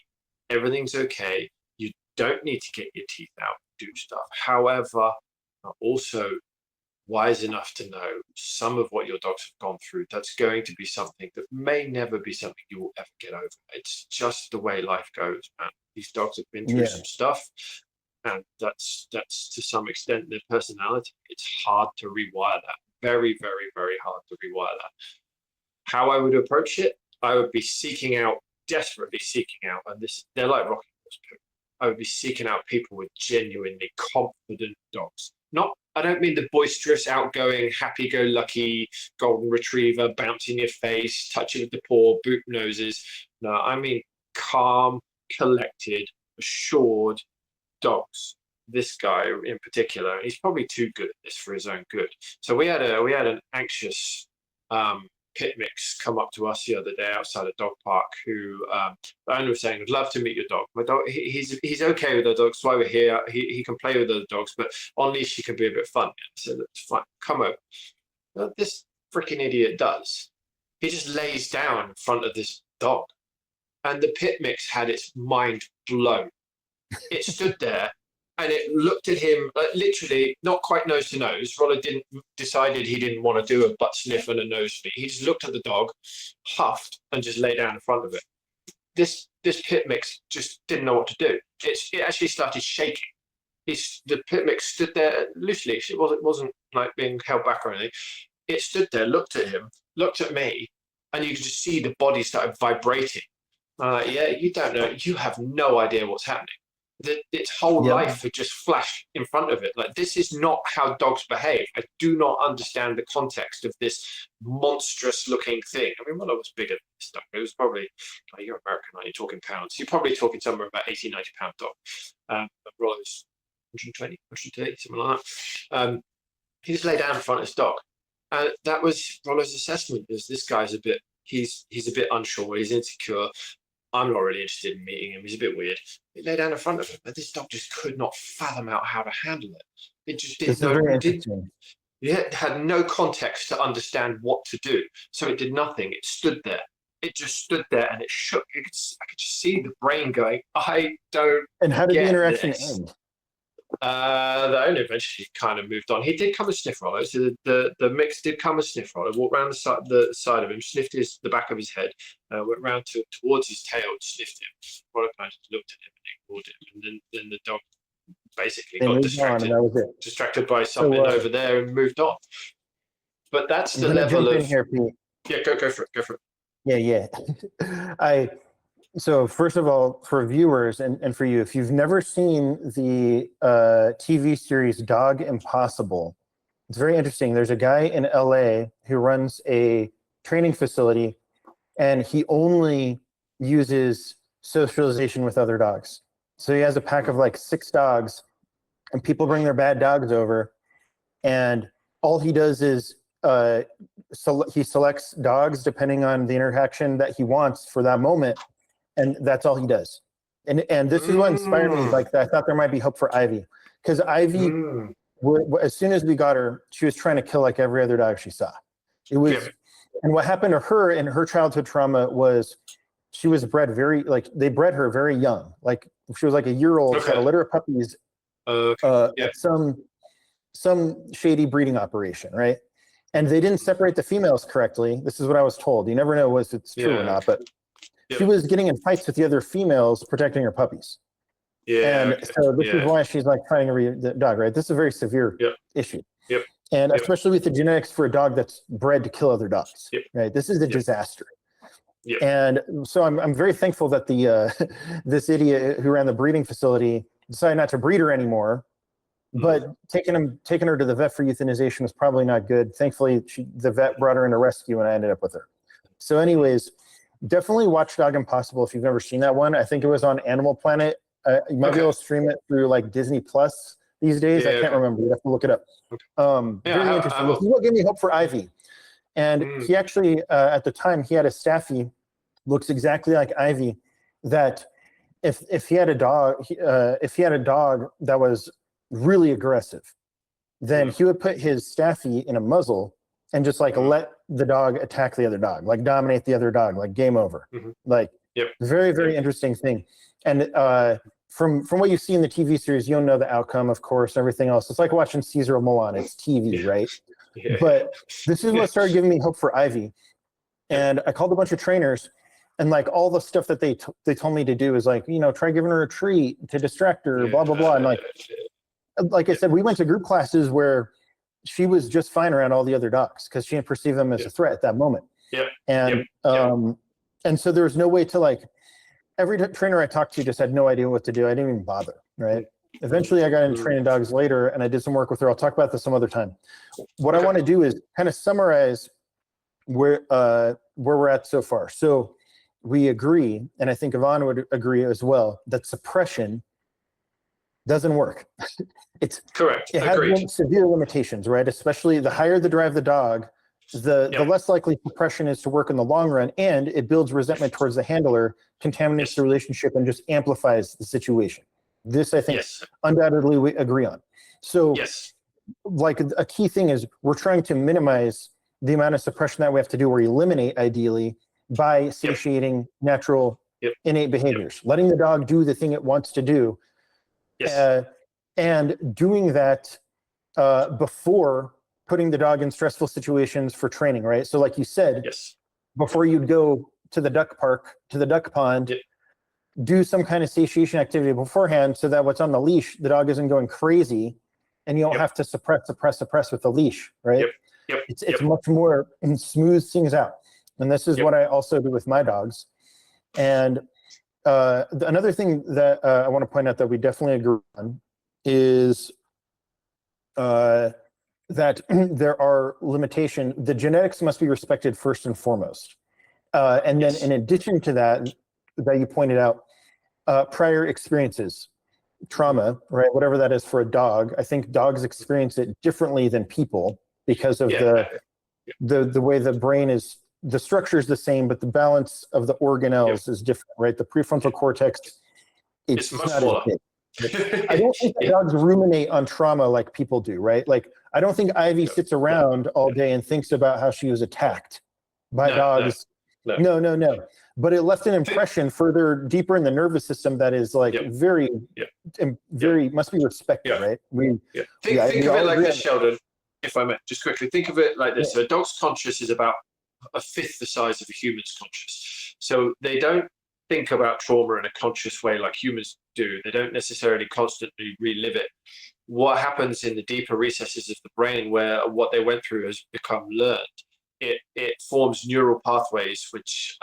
everything's okay. You don't need to get your teeth out and do stuff. However, also wise enough to know some of what your dogs have gone through. That's going to be something that may never be something you will ever get over. It's just the way life goes, man. These dogs have been through some stuff, and that's to some extent their personality. It's hard to rewire that. Very, very, very hard to rewire that. How I would approach it, I would be desperately seeking out, and they're like rocking horse people. I would be seeking out people with genuinely confident dogs. I don't mean the boisterous, outgoing, happy-go-lucky golden retriever, bouncing your face, touching with the paw, boot noses. No, I mean calm, collected, assured dogs. This guy in particular, he's probably too good at this for his own good. So we had an anxious pit mix come up to us the other day outside a dog park, who the owner was saying, I'd love to meet your dog. My dog, he's okay with the dogs, that's why we're here. He can play with other dogs, but on leash he can be a bit fun. So that's fine, come over. What this freaking idiot does, he just lays down in front of this dog, and the pit mix had its mind blown. It stood there and it looked at him literally not quite nose to nose. Rollo decided he didn't want to do a butt sniff and a nose sniff. He just looked at the dog, huffed, and just lay down in front of it. This pit mix just didn't know what to do. It actually started shaking. The pit mix stood there loosely. It wasn't like being held back or anything. It stood there, looked at him, looked at me, and you could just see the body started vibrating. Yeah, you don't know. You have no idea what's happening. Its whole life had just flashed in front of it. Like, this is not how dogs behave. I do not understand the context of this monstrous-looking thing. I mean, one of us bigger than this dog. It was probably, you're American, aren't you, talking pounds? You're probably talking somewhere about 80, 90-pound dog. Rollo's 120, 130, something like that. He just lay down in front of his dog. And that was Rollo's assessment, is this guy's he's a bit unsure, he's insecure. I'm not really interested in meeting him. He's a bit weird. He lay down in front of him, but this dog just could not fathom out how to handle it. It just had no context to understand what to do. So it did nothing. It stood there. It just stood there and it shook. I could just see the brain going, I don't. And how did the interaction this. end? The owner eventually kind of moved on. He did come and sniff Rollo. So the mix did come and sniff Rollo. Walked around the side of him, sniffed the back of his head, went round towards his tail, sniffed him. Rollo kind of looked at him and ignored him, and then the dog basically got distracted by something over there and moved on. But that's the level of. Here, Pete. Yeah, go for it. Yeah. So first of all, for viewers and for you, if you've never seen the TV series Dog Impossible, it's very interesting. There's a guy in LA who runs a training facility, and he only uses socialization with other dogs. So he has a pack of like 6 dogs, and people bring their bad dogs over, and all he does is he selects dogs depending on the interaction that he wants for that moment. And that's all he does. And this is what inspired me. Like, I thought there might be hope for Ivy. Because Ivy, as soon as we got her, she was trying to kill like every other dog she saw. It was, and what happened to her in her childhood trauma was she was bred they bred her very young. Like, she was like a year old, she had a litter of puppies at some shady breeding operation, right? And they didn't separate the females correctly. This is what I was told. You never know whether it's true or not, but she was getting in fights with the other females protecting her puppies. So this is why she's like fighting every dog, right? This is a very severe issue. And especially with the genetics for a dog that's bred to kill other dogs, right? This is a disaster. And so I'm very thankful that this idiot who ran the breeding facility decided not to breed her anymore. But taking her to the vet for euthanization was probably not good. Thankfully, the vet brought her into rescue, and I ended up with her. So anyways, definitely watch Dog Impossible if you've never seen that one. I think it was on Animal Planet. You might be able to stream it through like Disney Plus these days. I can't remember. You have to look it up. Very interesting. This is what gave me hope for Ivy. And he actually, at the time, he had a staffy, looks exactly like Ivy. That if he had a dog, that was really aggressive, then he would put his staffy in a muzzle and just like let the dog attack the other dog, like dominate the other dog, like game over. Like very, very interesting thing. And from what you see in the TV series, you don't know the outcome, of course, everything else. It's like watching Caesar of Milan. It's TV, right? But this is what started giving me hope for Ivy. And I called a bunch of trainers, and like all the stuff that they told me to do is like, try giving her a treat to distract her, blah, blah, blah. And like I said, we went to group classes where she was just fine around all the other dogs because she didn't perceive them as a threat at that moment. And so there was no way to like, every trainer I talked to just had no idea what to do. I didn't even bother, right? Eventually I got into training dogs later and I did some work with her. I'll talk about this some other time. What I want to do is kind of summarize where we're at so far. So we agree, and I think Yvonne would agree as well, that suppression doesn't work. It's correct. It has severe limitations, right? Especially the higher the drive the dog, the less likely suppression is to work in the long run, and it builds resentment towards the handler, contaminates the relationship, and just amplifies the situation. This, I think, undoubtedly we agree on. So, like a key thing is we're trying to minimize the amount of suppression that we have to do, or eliminate ideally, by satiating natural innate behaviors, letting the dog do the thing it wants to do, and doing that before putting the dog in stressful situations for training, right? So like you said, before you'd go to the duck park, to the duck pond, do some kind of satiation activity beforehand so that what's on the leash, the dog isn't going crazy and you don't have to suppress with the leash, right? It's much more and smooths things out. And this is what I also do with my dogs. And another thing that I want to point out that we definitely agree on is that there are limitations. The genetics must be respected first and foremost. And then in addition to that you pointed out, prior experiences, trauma, right? Whatever that is for a dog. I think dogs experience it differently than people because of the way the brain is. The structure is the same, but the balance of the organelles is different, right? The prefrontal cortex, it's not as big. I don't think that dogs ruminate on trauma like people do, right? Like, I don't think Ivy sits around all day and thinks about how she was attacked by dogs. No. But it left an impression further deeper in the nervous system that is like very must be respected, right? Think of it like this, Sheldon, if I may, just quickly. Think of it like this. So a dog's conscious is about a fifth the size of a human's conscious. So they don't think about trauma in a conscious way like humans do. They don't necessarily constantly relive it. What happens in the deeper recesses of the brain where what they went through has become learned, it forms neural pathways which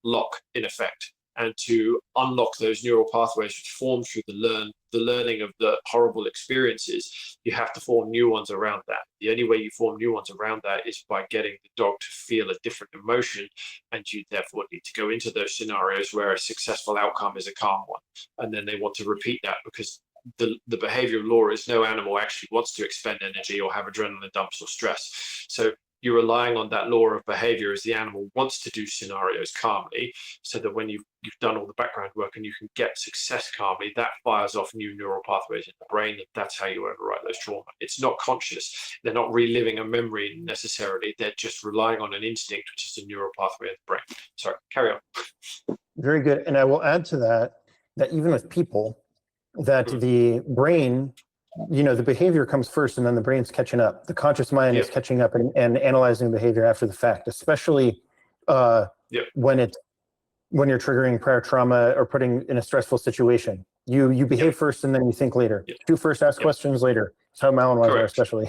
lock in effect. And to unlock those neural pathways which form through the learning of the horrible experiences, you have to form new ones around that. The only way you form new ones around that is by getting the dog to feel a different emotion, and you therefore need to go into those scenarios where a successful outcome is a calm one, and then they want to repeat that because the behavioral law is no animal actually wants to expend energy or have adrenaline dumps or stress. So you're relying on that law of behavior as the animal wants to do scenarios calmly, so that when you've done all the background work and you can get success calmly, that fires off new neural pathways in the brain, and that's how you override those trauma. It's not conscious. They're not reliving a memory necessarily. They're just relying on an instinct, which is a neural pathway in the brain. Sorry, carry on. Very good. And I will add to that even with people, that the brain, the behavior comes first and then the brain's catching up. The conscious mind is catching up and analyzing behavior after the fact, especially when you're triggering prior trauma or putting in a stressful situation. You behave first and then you think later. Do first, ask questions later. That's how Malinois are especially.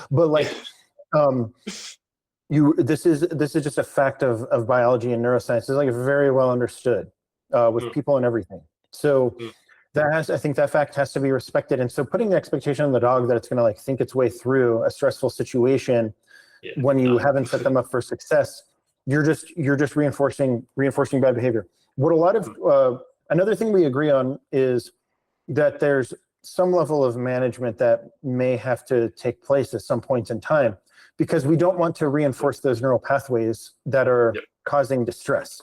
But like, this is just a fact of biology and neuroscience. It's like very well understood with people and everything. So I think that fact has to be respected. And so putting the expectation on the dog that it's going to like think its way through a stressful situation when you haven't set them up for success, you're just reinforcing bad behavior. What a lot of another thing we agree on is that there's some level of management that may have to take place at some point in time, because we don't want to reinforce those neural pathways that are causing distress.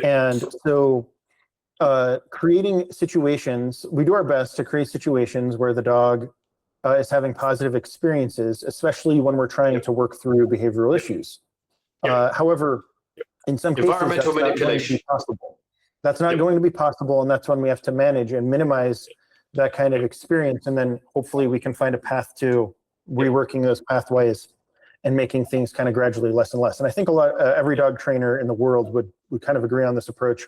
And so creating situations, we do our best to create situations where the dog is having positive experiences, especially when we're trying to work through behavioral issues. However, in some cases, that's not going to be possible. That's not going to be possible, and that's when we have to manage and minimize that kind of experience, and then hopefully we can find a path to reworking those pathways and making things kind of gradually less and less. And I think every dog trainer in the world would kind of agree on this approach,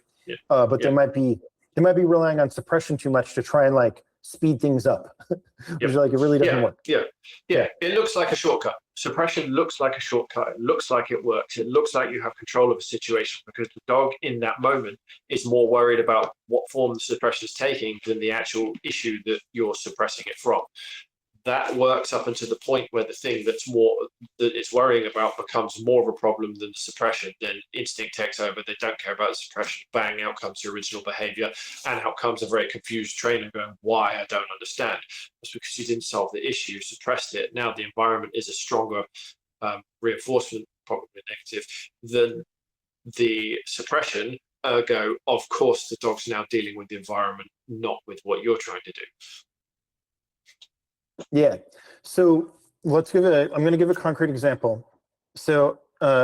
but they might be relying on suppression too much to try and like speed things up, which like it really doesn't work. It looks like a shortcut. Suppression looks like a shortcut. It looks like it works. It looks like you have control of a situation because the dog in that moment is more worried about what form the suppression is taking than the actual issue that you're suppressing it from. That works up until the point where the thing that it's worrying about becomes more of a problem than the suppression. Then instinct takes over. They don't care about the suppression. Bang, out comes the original behavior, and out comes a very confused trainer going, "Why? I don't understand." It's because you didn't solve the issue. You suppressed it. Now the environment is a stronger reinforcement, probably negative, than the suppression. Ergo, of course, the dog's now dealing with the environment, not with what you're trying to do. Yeah. So I'm going to give a concrete example. So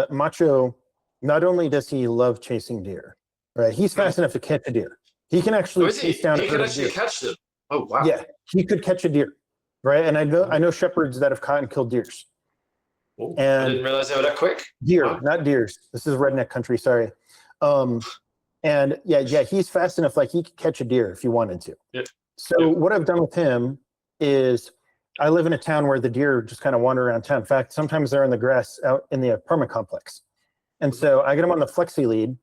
Macho, not only does he love chasing deer, right? He's fast enough to catch a deer. He can actually chase down. He can actually catch them. Oh wow. Yeah, he could catch a deer, right? And I know shepherds that have caught and killed deers. Oh, I didn't realize they were that quick. Deer, not deers. This is redneck country. Sorry. And he's fast enough. Like he could catch a deer if he wanted to. Yeah. So what I've done with him is, I live in a town where the deer just kind of wander around town. In fact, sometimes they're in the grass out in the apartment complex. And so I get him on the flexi lead,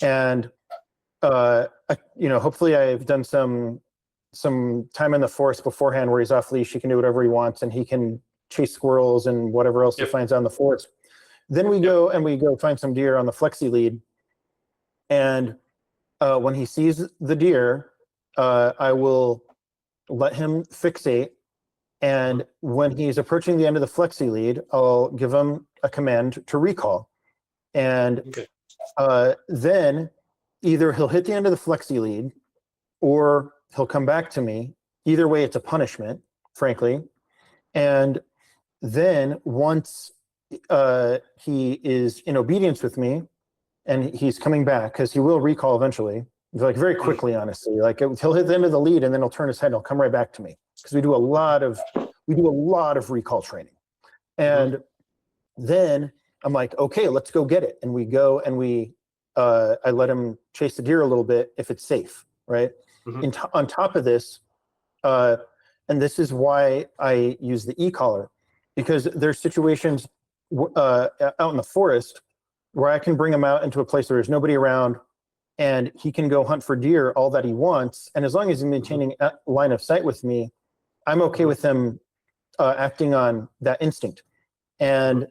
and hopefully I've done some time in the forest beforehand where he's off leash. He can do whatever he wants, and he can chase squirrels and whatever else he finds out in the forest. Then we go find some deer on the flexi lead, and when he sees the deer, I will let him fixate. And when he's approaching the end of the flexi lead, I'll give him a command to recall. And then either he'll hit the end of the flexi lead or he'll come back to me. Either way, it's a punishment, frankly. And then once he is in obedience with me and he's coming back, because he will recall eventually, like very quickly, honestly. Like he'll hit the end of the lead and then he'll turn his head and he'll come right back to me. Because we do a lot of recall training. And then I'm like, okay, let's go get it. And we go and I let him chase the deer a little bit if it's safe, right? On top of this, and this is why I use the e-collar, because there's situations out in the forest where I can bring him out into a place where there's nobody around, and he can go hunt for deer all that he wants. And as long as he's maintaining a line of sight with me, I'm okay with him acting on that instinct. And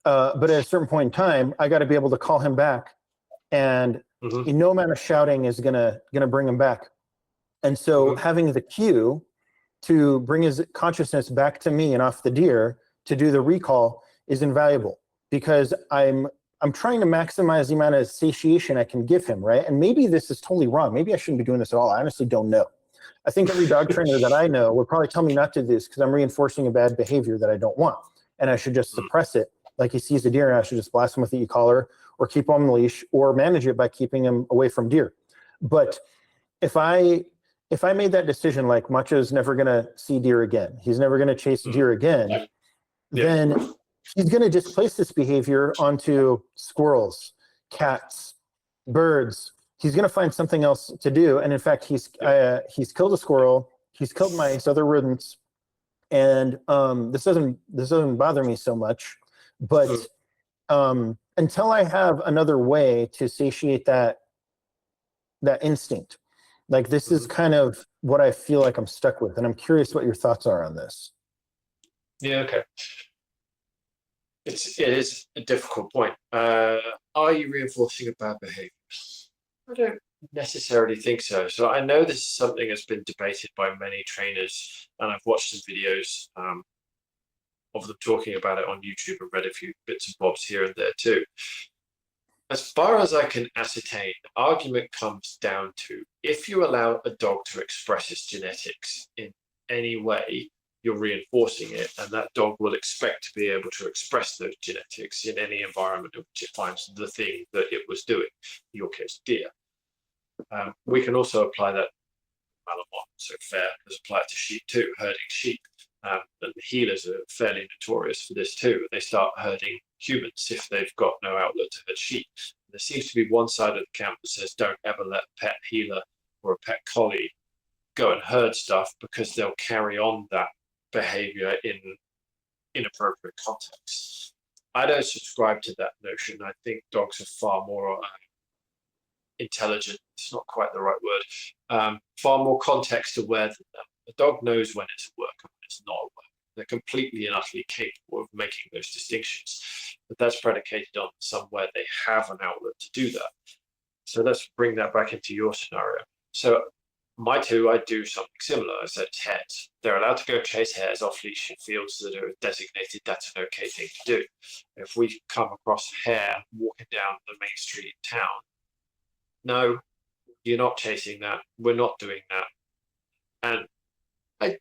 but at a certain point in time, I got to be able to call him back, and no amount of shouting is gonna bring him back. And so having the cue to bring his consciousness back to me and off the deer to do the recall is invaluable, because I'm trying to maximize the amount of satiation I can give him, right? And maybe this is totally wrong. Maybe I shouldn't be doing this at all. I honestly don't know. I think every dog trainer that I know would probably tell me not to do this because I'm reinforcing a bad behavior that I don't want. And I should just suppress it. Like he sees a deer and I should just blast him with the e-collar or keep him on the leash or manage it by keeping him away from deer. But if I made that decision, like Macho's never going to see deer again, he's never going to chase deer again, then he's going to displace this behavior onto squirrels, cats, birds. He's going to find something else to do. And in fact, he's killed a squirrel. He's killed mice, other rodents. And this doesn't bother me so much. But until I have another way to satiate that instinct, like this is kind of what I feel like I'm stuck with. And I'm curious what your thoughts are on this. Yeah, okay. It is a difficult point. Are you reinforcing a bad behavior? I don't necessarily think so. So I know this is something that's been debated by many trainers, and I've watched some videos of them talking about it on YouTube and read a few bits and bobs here and there too. As far as I can ascertain, the argument comes down to if you allow a dog to express its genetics in any way, you're reinforcing it, and that dog will expect to be able to express those genetics in any environment in which it finds the thing that it was doing, in your case, deer. We can also apply that Malinois, so fair, let's apply it to sheep too, herding sheep. And the healers are fairly notorious for this too. They start herding humans if they've got no outlet to herd sheep. There seems to be one side of the camp that says don't ever let a pet healer or a pet collie go and herd stuff, because they'll carry on that behavior in inappropriate contexts. I don't subscribe to that notion. I think dogs are far more intelligent. It's not quite the right word. Far more context aware than them. A dog knows when it's at work and when it's not at work. They're completely and utterly capable of making those distinctions. But that's predicated on somewhere they have an outlet to do that. So let's bring that back into your scenario. So my two, I do something similar. I said hares. They're allowed to go chase hares off leash in fields that are designated. That's an okay thing to do. If we come across a hare walking down the main street in town, no, you're not chasing that. We're not doing that. And I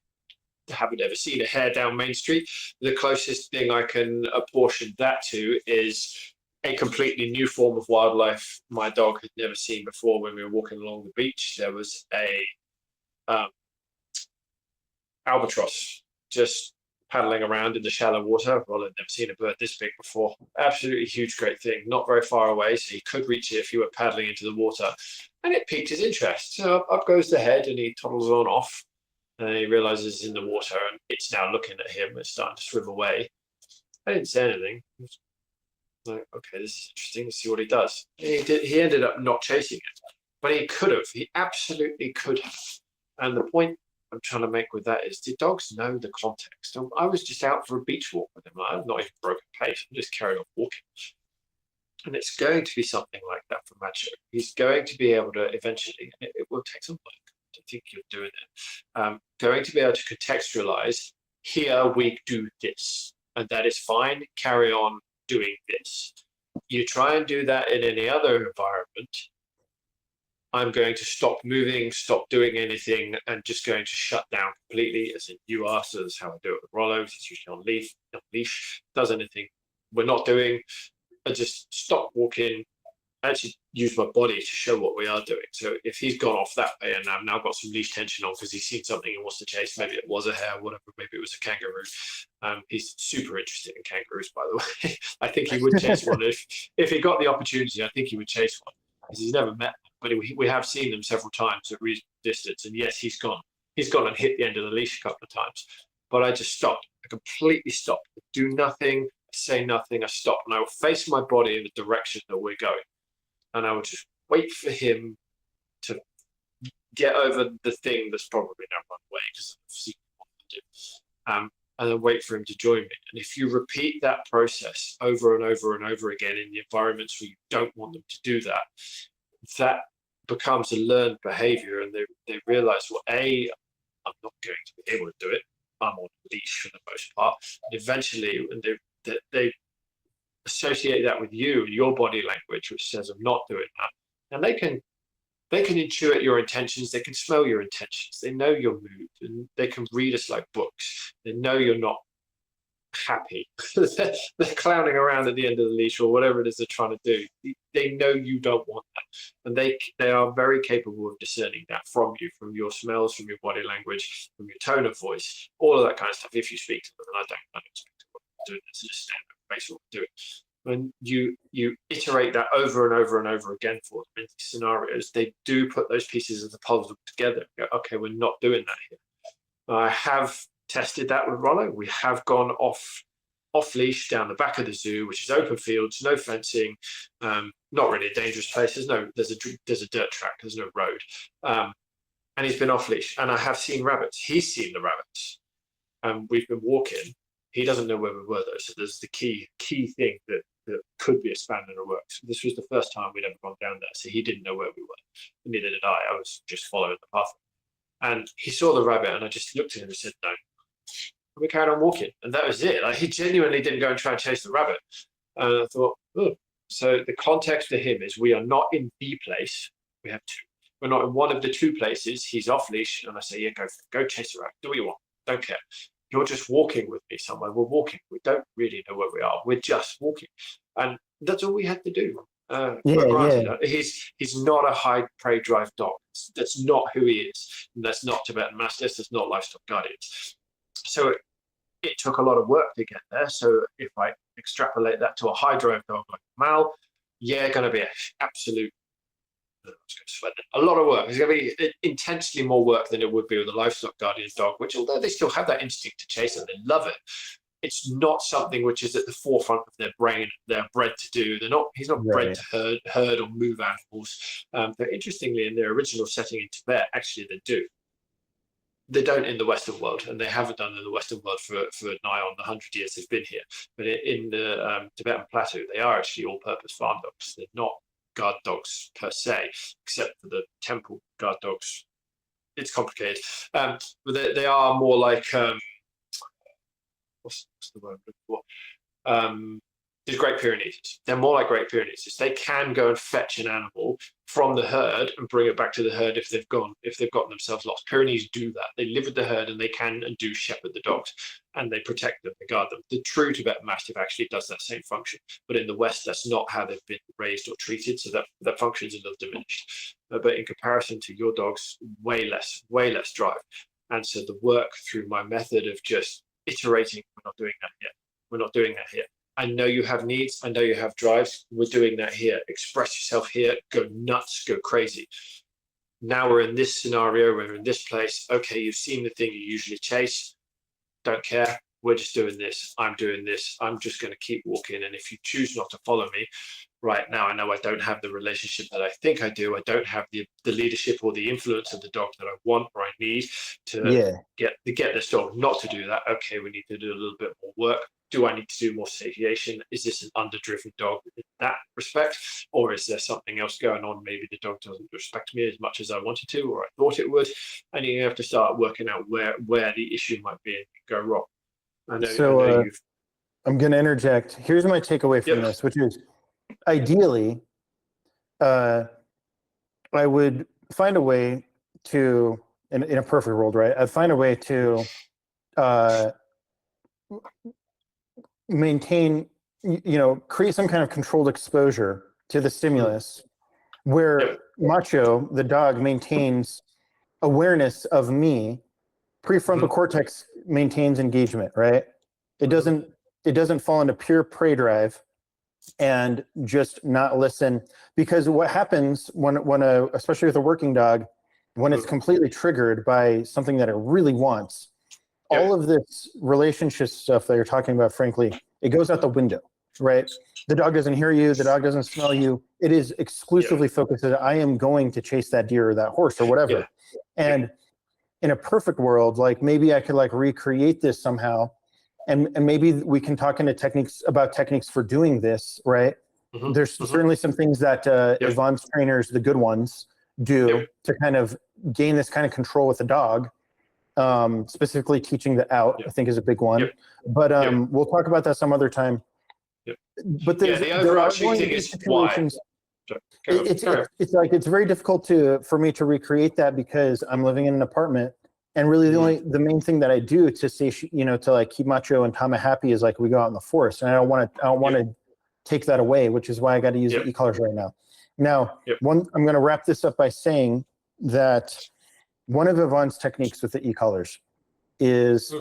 haven't ever seen a hare down Main Street. The closest thing I can apportion that to is a completely new form of wildlife my dog had never seen before. When we were walking along the beach, there was a albatross just paddling around in the shallow water. Well, I'd never seen a bird this big before. Absolutely huge, great thing. Not very far away, so he could reach it if you were paddling into the water. And it piqued his interest. So up goes the head, and he toddles on off. And he realizes it's in the water, and it's now looking at him. It's starting to swim away. I didn't say anything. I was like, okay, this is interesting. Let's see what he does. He ended up not chasing it, but he could have. He absolutely could have. And the point I'm trying to make with that is, the dogs know the context. I was just out for a beach walk with him. I'm not even broken pace. I'm just carrying on walking. And it's going to be something like that for Macho. He's going to be able to eventually, it will take some work. I think you're doing it. Going to be able to contextualize, here we do this, and that is fine. Carry on doing this. You try and do that in any other environment, I'm going to stop moving, stop doing anything, and just going to shut down completely, as in you are. So that's how I do it with Rollo. It's usually on leash, does anything we're not doing. I just stop walking, actually use my body to show what we are doing. So if he's gone off that way and I've now got some leash tension on because he's seen something he wants to chase, maybe it was a hare, whatever, maybe it was a kangaroo. He's super interested in kangaroos, by the way. I think he would chase one if he got the opportunity. I think he would chase one because he's never met them, but we have seen them several times at reasonable distance. And yes, he's gone and hit the end of the leash a couple of times. But I just stopped. I completely stopped. I do nothing. I say nothing. I stop, and I will face my body in the direction that we're going. And I would just wait for him to get over the thing that's probably now run away because I've seen what to do. And then wait for him to join me. And if you repeat that process over and over and over again in the environments where you don't want them to do that, that becomes a learned behavior. And they realize, well, A, I'm not going to be able to do it. I'm on a leash for the most part. And eventually, and they associate that with you and your body language, which says I'm not doing that. And they can intuit your intentions. They can smell your intentions. They know your mood, and they can read us like books. They know you're not happy. They're clowning around at the end of the leash or whatever it is they're trying to do. They know you don't want that, and they are very capable of discerning that from you, from your smells, from your body language, from your tone of voice, all of that kind of stuff. If you speak to them, and I don't expect to do it, it's just standard basic what do it. When you iterate that over and over and over again for them in these scenarios, they do put those pieces of the puzzle together and go, okay, we're not doing that here. I have tested that with Rollo. We have gone off leash down the back of the zoo, which is open fields, no fencing, not really a dangerous place. There's a dirt track, there's no road, and he's been off leash. And I have seen rabbits. He's seen the rabbits, and we've been walking. He doesn't know where we were though, so there's the key thing that could be a span in the works. This was the first time we'd ever gone down there, so he didn't know where we were. Neither did I. I was just following the path. And he saw the rabbit, and I just looked at him and said, no. And we carried on walking, and that was it. Like, he genuinely didn't go and try and chase the rabbit. And I thought, oh. So the context for him is we are not in the place. We have two. We're not in one of the two places. He's off leash, and I say, yeah, go chase the rabbit. Do what you want. Don't care. you're just walking with me somewhere. We're walking. We don't really know where we are. We're just walking. And that's all we had to do. Granted, he's not a high prey drive dog. That's not who he is. And that's not Tibetan Mastiffs. That's not livestock guardians. So it took a lot of work to get there. So if I extrapolate that to a high drive dog like Mal, going to be an absolute, a lot of work. It's going to be intensely more work than it would be with a livestock guardian dog, which although they still have that instinct to chase and they love it, it's not something which is at the forefront of their brain. They're bred to do. He's not bred to herd or move animals. But interestingly, in their original setting in Tibet, actually they do. They don't in the Western world, and they haven't done in the Western world for nigh on the 100 years they've been here. But in the Tibetan Plateau, they are actually all-purpose farm dogs. They're not guard dogs per se, except for the temple guard dogs. It's complicated. But they are more like what's the word I'm looking for? The Great Pyrenees. They're more like Great Pyrenees. They can go and fetch an animal from the herd and bring it back to the herd if they've gotten themselves lost. Pyrenees do that. They live with the herd and they can and do shepherd the dogs, and they protect them, they guard them. The true Tibetan Mastiff actually does that same function, but in the West, that's not how they've been raised or treated, so that function's a little diminished. But in comparison to your dogs, way less drive. And so the work through my method of just iterating, we're not doing that yet. We're not doing that here. I know you have needs. I know you have drives. We're doing that here. Express yourself here. Go nuts. Go crazy. Now we're in this scenario. We're in this place. Okay, you've seen the thing you usually chase. Don't care. We're just doing this. I'm doing this. I'm just going to keep walking. And if you choose not to follow me, right now, I know I don't have the relationship that I think I do. I don't have the leadership or the influence of the dog that I want or I need to get this dog not to do that. Okay, we need to do a little bit more work. Do I need to do more satiation? Is this an underdriven dog in that respect? Or is there something else going on? Maybe the dog doesn't respect me as much as I wanted to, or I thought it would. And you have to start working out where the issue might be and go wrong. I know I'm going to interject. Here's my takeaway from this, which is ideally, I would find a way to, in a perfect world, right? I'd find a way to maintain, create some kind of controlled exposure to the stimulus where Macho, the dog, maintains awareness of me. Prefrontal cortex maintains engagement, right? It doesn't fall into pure prey drive and just not listen, because what happens when especially with a working dog, when it's completely triggered by something that it really wants, all of this relationship stuff that you're talking about, frankly, it goes out the window, right? The dog doesn't hear you. The dog doesn't smell you. It is exclusively focused that I am going to chase that deer or that horse or whatever. And in a perfect world, like maybe I could like recreate this somehow. And maybe we can talk into techniques for doing this, right? There's certainly some things that advanced trainers, the good ones, do to kind of gain this kind of control with the dog. Specifically teaching the out, I think, is a big one. But we'll talk about that some other time. But the overarching thing is why. It's very difficult for me to recreate that because I'm living in an apartment, and really the main thing that I do to say, to like keep Macho and Tama happy is like we go out in the forest, and I don't want to take that away, which is why I got to use the e-collars right now. Now, I'm going to wrap this up by saying that one of Yvonne's techniques with the e-collars is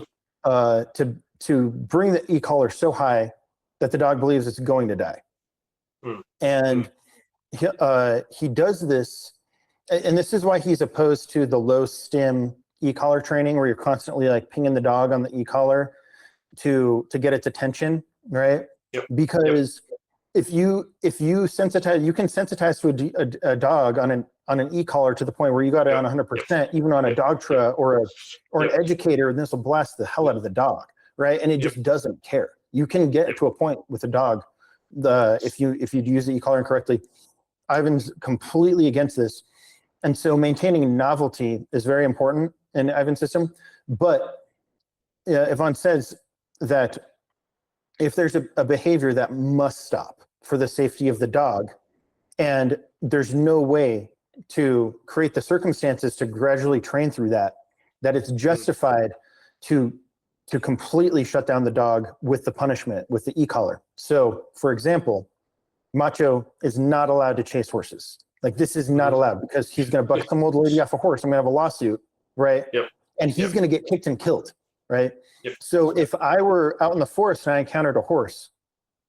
to bring the e-collar so high that the dog believes it's going to die. And he does this, and this is why he's opposed to the low stim e-collar training, where you're constantly like pinging the dog on the e-collar to get its attention, right? Because if you sensitize, you can sensitize to a dog on an e-collar to the point where you got it on 100%, even on a dog tra or an educator, and this will blast the hell out of the dog, right? And it just doesn't care. You can get to a point with a dog, if you use the e-collar incorrectly. Ivan's completely against this, and so maintaining novelty is very important in Ivan's system. But Yvonne says that if there's a behavior that must stop for the safety of the dog, and there's no way to create the circumstances to gradually train through that it's justified to to completely shut down the dog with the punishment, with the e-collar. So, for example, Macho is not allowed to chase horses. Like, this is not allowed because he's going to buck some old lady off a horse. I'm going to have a lawsuit, right? Yep. And he's going to get kicked and killed, right? Yep. So if I were out in the forest and I encountered a horse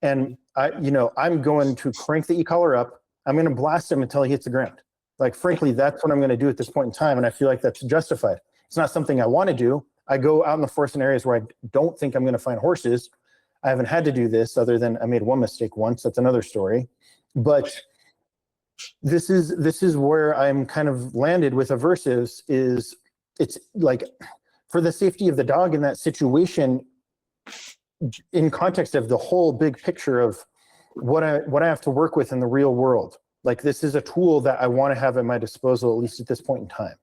and I'm going to crank the e-collar up, I'm going to blast him until he hits the ground. Like, frankly, that's what I'm going to do at this point in time. And I feel like that's justified. It's not something I want to do. I go out in the forest in areas where I don't think I'm going to find horses. I haven't had to do this other than I made one mistake once. That's another story. But this is where I'm kind of landed with aversives. Is it's like, for the safety of the dog in that situation, in context of the whole big picture of what I have to work with in the real world. Like, this is a tool that I want to have at my disposal, at least at this point in time.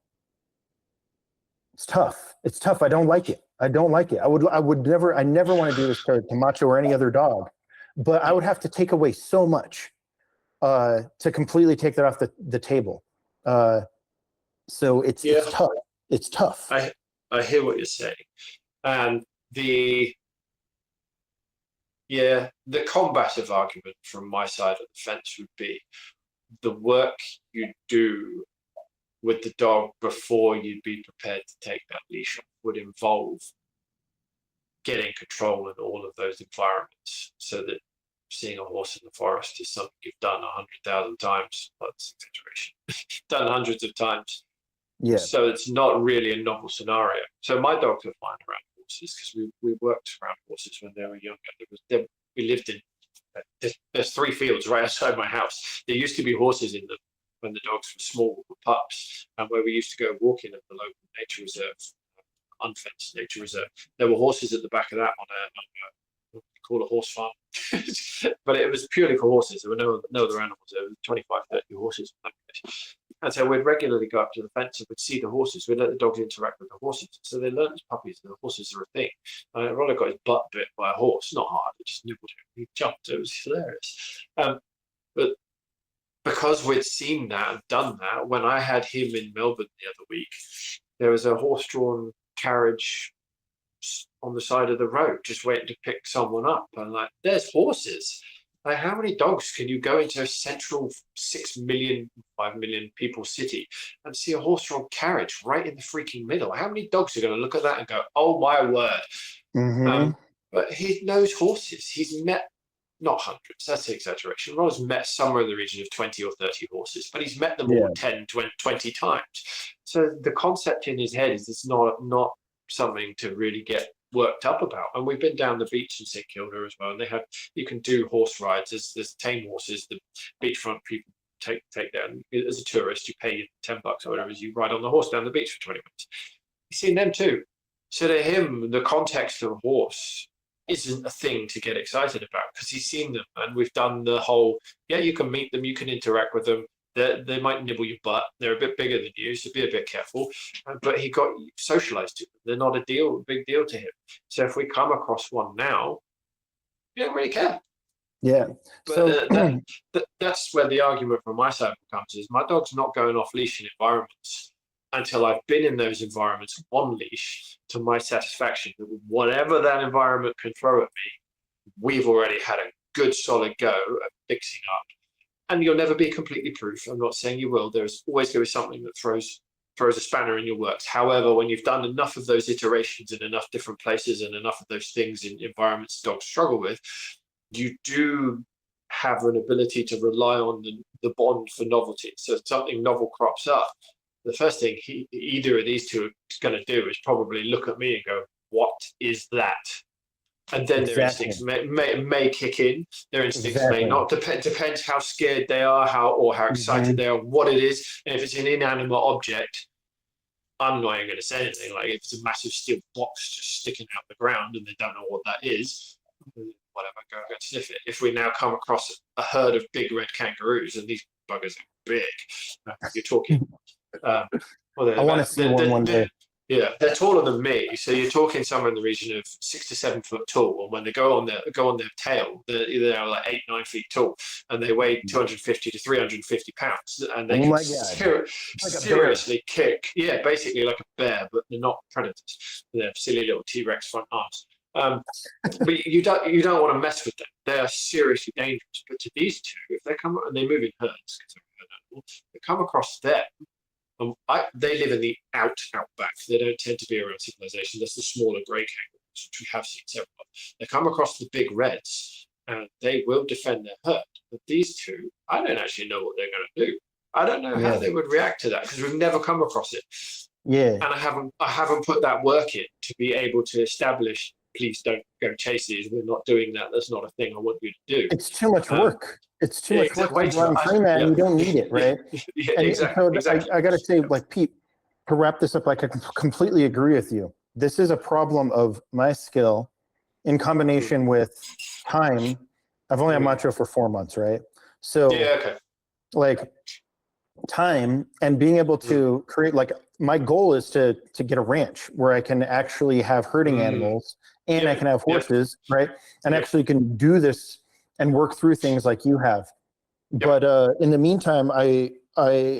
It's tough. It's tough. I don't like it. I never want to do this to Macho or any other dog, but I would have to take away so much to completely take that off the table. So it's tough. It's tough. I hear what you're saying. And the combative argument from my side of the fence would be the work you do with the dog before you'd be prepared to take that leash off would involve getting control in all of those environments, so that seeing a horse in the forest is something you've done 100,000 times. That's exaggeration. Done hundreds of times. Yeah. So it's not really a novel scenario. So my dogs are fine around horses because we worked around horses when they were younger. We lived in there's 3 fields right outside my house. There used to be horses in them when the dogs were small, pups, and where we used to go walking at the local nature reserve, unfenced nature reserve. There were horses at the back of that on what we call a horse farm. But it was purely for horses. There were no other animals. There were 25, 30 horses. And so we'd regularly go up to the fence and we'd see the horses. We'd let the dogs interact with the horses. So they learned as puppies that the horses are a thing. Ronald got his butt bit by a horse. Not hard. It just nibbled him. He jumped. It was hilarious. But because we'd seen that and done that, when I had him in Melbourne the other week, there was a horse-drawn carriage on the side of the road just waiting to pick someone up. And like, there's horses. Like, how many dogs can you go into a central 5 million people city and see a horse-drawn carriage right in the freaking middle? How many dogs are going to look at that and go, oh my word? Mm-hmm. But he knows horses. He's met, not hundreds, that's an exaggeration. Ron's met somewhere in the region of 20 or 30 horses, but he's met them all 10, 20 times. So the concept in his head is it's not something to really get worked up about. And we've been down the beach in St Kilda as well, and you can do horse rides. There's tame horses. The beachfront people take down. As a tourist, you pay $10 or whatever, you ride on the horse down the beach for 20 minutes. You've seen them too. So to him, the context of a horse isn't a thing to get excited about because he's seen them, and we've done the whole, you can meet them, you can interact with them. They might nibble your butt. They're a bit bigger than you, so be a bit careful. But he got socialized to them. They're not a big deal to him. So if we come across one now, you don't really care. Yeah. But So that's where the argument from my side comes is my dog's not going off leash in environments until I've been in those environments on leash to my satisfaction. Whatever that environment can throw at me, we've already had a good solid go at fixing up. And you'll never be completely proof. I'm not saying you will. There's always going to be something that throws a spanner in your works. However, when you've done enough of those iterations in enough different places and enough of those things in environments dogs struggle with, you do have an ability to rely on the bond for novelty. So if something novel crops up, the first thing either of these two are going to do is probably look at me and go, what is that? And then their instincts may kick in. Their instincts may not. Depends how scared they are, how excited they are, what it is. And if it's an inanimate object, I'm not even going to say anything. Like if it's a massive steel box just sticking out the ground and they don't know what that is, whatever, go and sniff it. If we now come across a herd of big red kangaroos, and these buggers are big, you're talking. I want to see one day. Yeah, they're taller than me. So you're talking somewhere in the region of 6 to 7 foot tall. And when they go on their tail, they're like 8, 9 feet tall, and they weigh 250 to 350 pounds, and they Oh can my God. Like a seriously kick. Yeah, basically like a bear, but they're not predators. They're silly little T-Rex front arms. But you don't want to mess with them. They are seriously dangerous. But to these two, if they come and they move in herds, because they're a herd animal, they come across them. They live in the outback. They don't tend to be around civilization. That's the smaller grey kangaroos, which we have seen several of. They come across the big reds, and they will defend their herd. But these two, I don't actually know what they're going to do. I don't know how they would react to that because we've never come across it. Yeah. And I haven't put that work in to be able to establish. Please don't go chase these. We're not doing that. That's not a thing I want you to do. It's too much work. It's too much work to run train that, and you don't need it, right? Yeah, and exactly. so I got to say, like, Pete, to wrap this up, like, I completely agree with you. This is a problem of my skill in combination with time. I've only had macho for 4 months, right? So, like, time and being able to create, like, my goal is to get a ranch where I can actually have herding animals and I can have horses, right? And actually can do this and work through things like you have. But in the meantime, I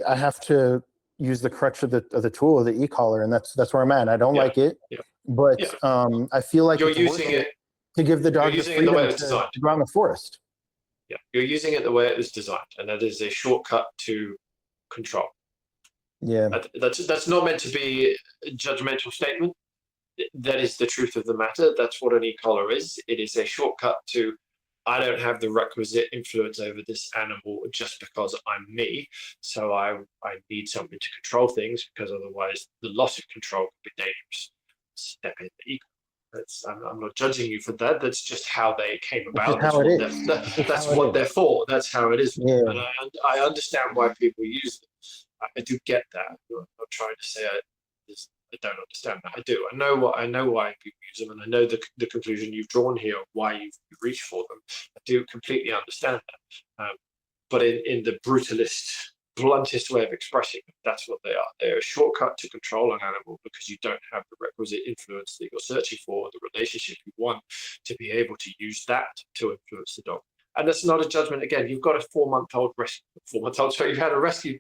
have to use the crutch of the tool of the e-collar, and that's where I'm at. I don't like it, but I feel like you're using it to give the dog the freedom to go out in the forest. Yeah, you're using it the way it was designed, and that is a shortcut to control. Yeah, that's not meant to be a judgmental statement. That is the truth of the matter. That's what an e-collar is. It is a shortcut to, I don't have the requisite influence over this animal just because I'm me. So I need something to control things, because otherwise the loss of control could be dangerous. Step in the e-collar. I'm not judging you for that. That's just how they came about. That's what they're for. That's how it is. Yeah. And I understand why people use them. I do get that. I'm not trying to say I don't understand that. I do. I know why people use them, and I know the conclusion you've drawn here, why you've reached for them. I do completely understand that. But in the bluntest way of expressing them, that's what they are. They're a shortcut to control an animal because you don't have the requisite influence that you're searching for, the relationship you want, to be able to use that to influence the dog. And that's not a judgment. Again, you've got a 4-month-old you've had you've got a rescue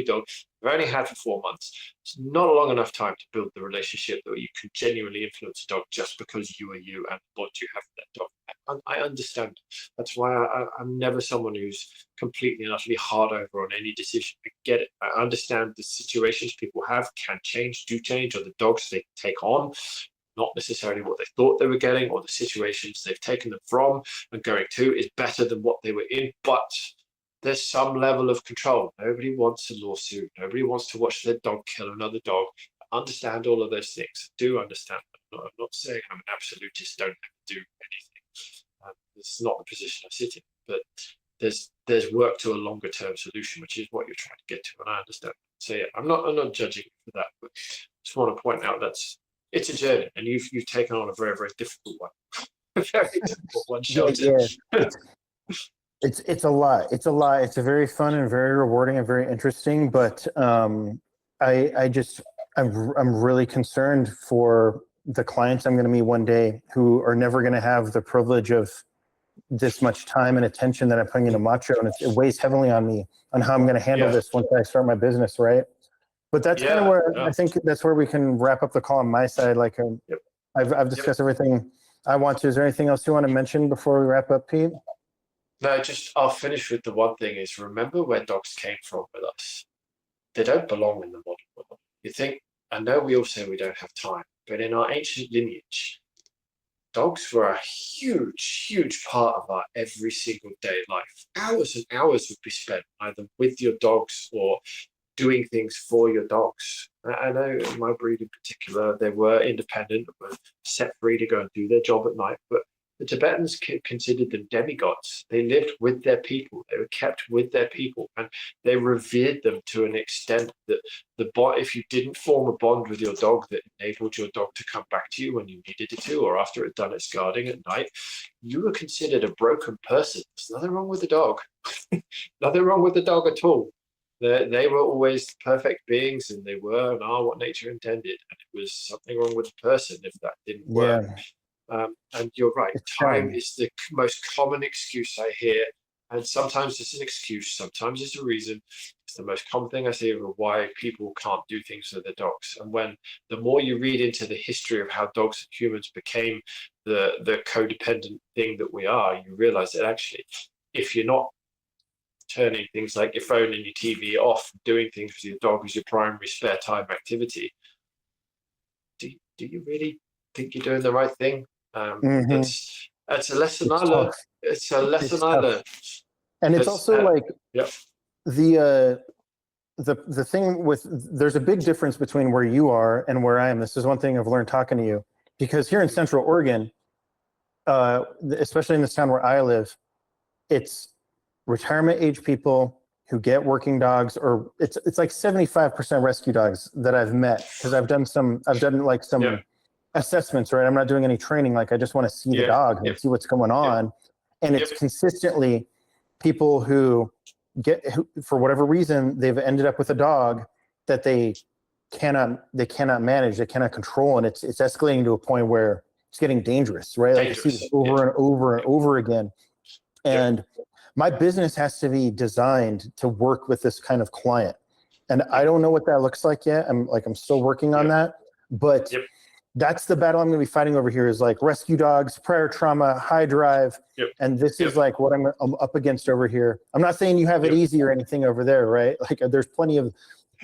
dog you've only had for 4 months. It's not a long enough time to build the relationship that you can genuinely influence a dog just because you are you and what you have for that dog. I understand. That's why I'm never someone who's completely and utterly hard over on any decision. I get it. I understand the situations people have can change, do change, or the dogs they take on, not necessarily what they thought they were getting, or the situations they've taken them from and going to is better than what they were in. But there's some level of control. Nobody wants a lawsuit. Nobody wants to watch their dog kill another dog. I understand all of those things. I do understand. I'm not saying I'm an absolutist, don't have to do anything. It's not the position I sit in. But there's work to a longer term solution, which is what you're trying to get to, and I understand. So yeah, I'm not judging you for that, but just want to point out it's a journey, and you've taken on a very, very difficult one. A very difficult one, Sheldon. Yeah. It's a lot. It's a lot. It's a very fun and very rewarding and very interesting. But I'm really concerned for the clients I'm going to meet one day who are never going to have the privilege of this much time and attention that I'm putting into macho, and it weighs heavily on me on how I'm going to handle this once I start my business, right? But that's kind of where I think that's where we can wrap up the call on my side. Like I've discussed everything I want to. Is there anything else you want to mention before we wrap up, Pete? No, I'll finish with the one thing is, remember where dogs came from with us. They don't belong in the modern world. You think, I know we all say we don't have time, but in our ancient lineage, dogs were a huge, huge part of our every single day life. Hours and hours would be spent either with your dogs or doing things for your dogs. I know in my breed in particular, they were independent, were set free to go and do their job at night, but the Tibetans considered them demigods. They lived with their people. They were kept with their people, and they revered them to an extent that if you didn't form a bond with your dog that enabled your dog to come back to you when you needed it to, or after it had done its guarding at night, you were considered a broken person. There's nothing wrong with the dog. Nothing wrong with the dog at all. They were always perfect beings, and they were and are what nature intended. And it was something wrong with the person if that didn't work. And you're right. Time is the most common excuse I hear. And sometimes it's an excuse, sometimes it's a reason. It's the most common thing I see of why people can't do things with their dogs. And when the more you read into the history of how dogs and humans became the codependent thing that we are, you realize that actually, if you're not turning things like your phone and your TV off, doing things with your dog as your primary spare time activity, do you really think you're doing the right thing? That's a lesson I learned. It's a lesson I learned. And it's also like the thing with, there's a big difference between where you are and where I am. This is one thing I've learned talking to you, because here in Central Oregon, especially in this town where I live, it's retirement age people who get working dogs, or it's like 75% rescue dogs that I've met, because I've done some assessments, right? I'm not doing any training. Like, I just want to see the dog and see what's going on. And it's consistently people who for whatever reason, they've ended up with a dog that they cannot manage, they cannot control. And it's escalating to a point where it's getting dangerous, right? Like, I see this over and over and over again. And my business has to be designed to work with this kind of client. And I don't know what that looks like yet. I'm still working on that, but that's the battle I'm going to be fighting over here, is like rescue dogs, prior trauma, high drive. And this is like what I'm up against over here. I'm not saying you have it easy or anything over there, right? Like, there's plenty of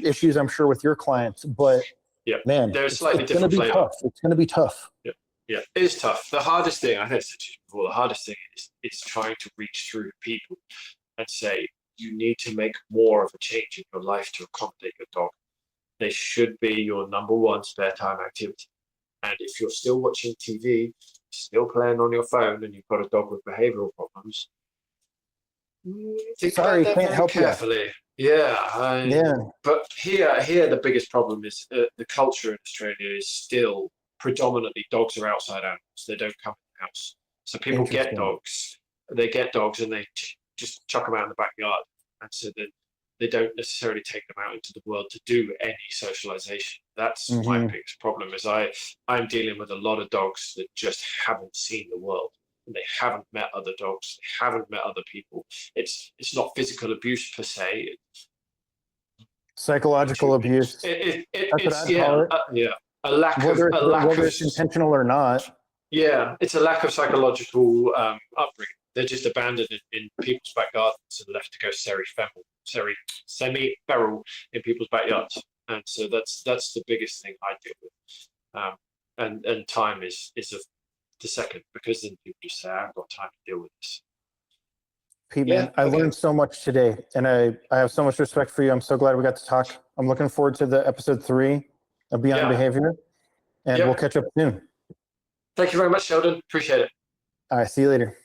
issues, I'm sure, with your clients, but man, there's slightly it's going to be tough. It's going to be tough. Yeah, it is tough. The hardest thing, I said to you before, the hardest thing is trying to reach through to people and say, you need to make more of a change in your life to accommodate your dog. They should be your number one spare time activity. And if you're still watching TV, still playing on your phone, and you've got a dog with behavioral problems, think about that very carefully. But here the biggest problem is the culture in Australia is still predominantly dogs are outside animals. They don't come in the house. So people get dogs. They get dogs and they just chuck them out in the backyard. And so then they don't necessarily take them out into the world to do any socialization. That's my biggest problem, is I'm dealing with a lot of dogs that just haven't seen the world. And they haven't met other dogs. They haven't met other people. It's not physical abuse per se. Psychological abuse. A lack whether of it's intentional or not. Yeah, it's a lack of psychological upbringing. They're just abandoned in people's back gardens and left to go semi-feral in people's backyards. And so that's the biggest thing I deal with. And time is the second, because then people just say, I haven't got time to deal with this. Pete, man, I learned so much today, and I have so much respect for you. I'm so glad we got to talk. I'm looking forward to the episode 3 of Beyond Behavior, and we'll catch up soon. Thank you very much, Sheldon. Appreciate it. All right, see you later.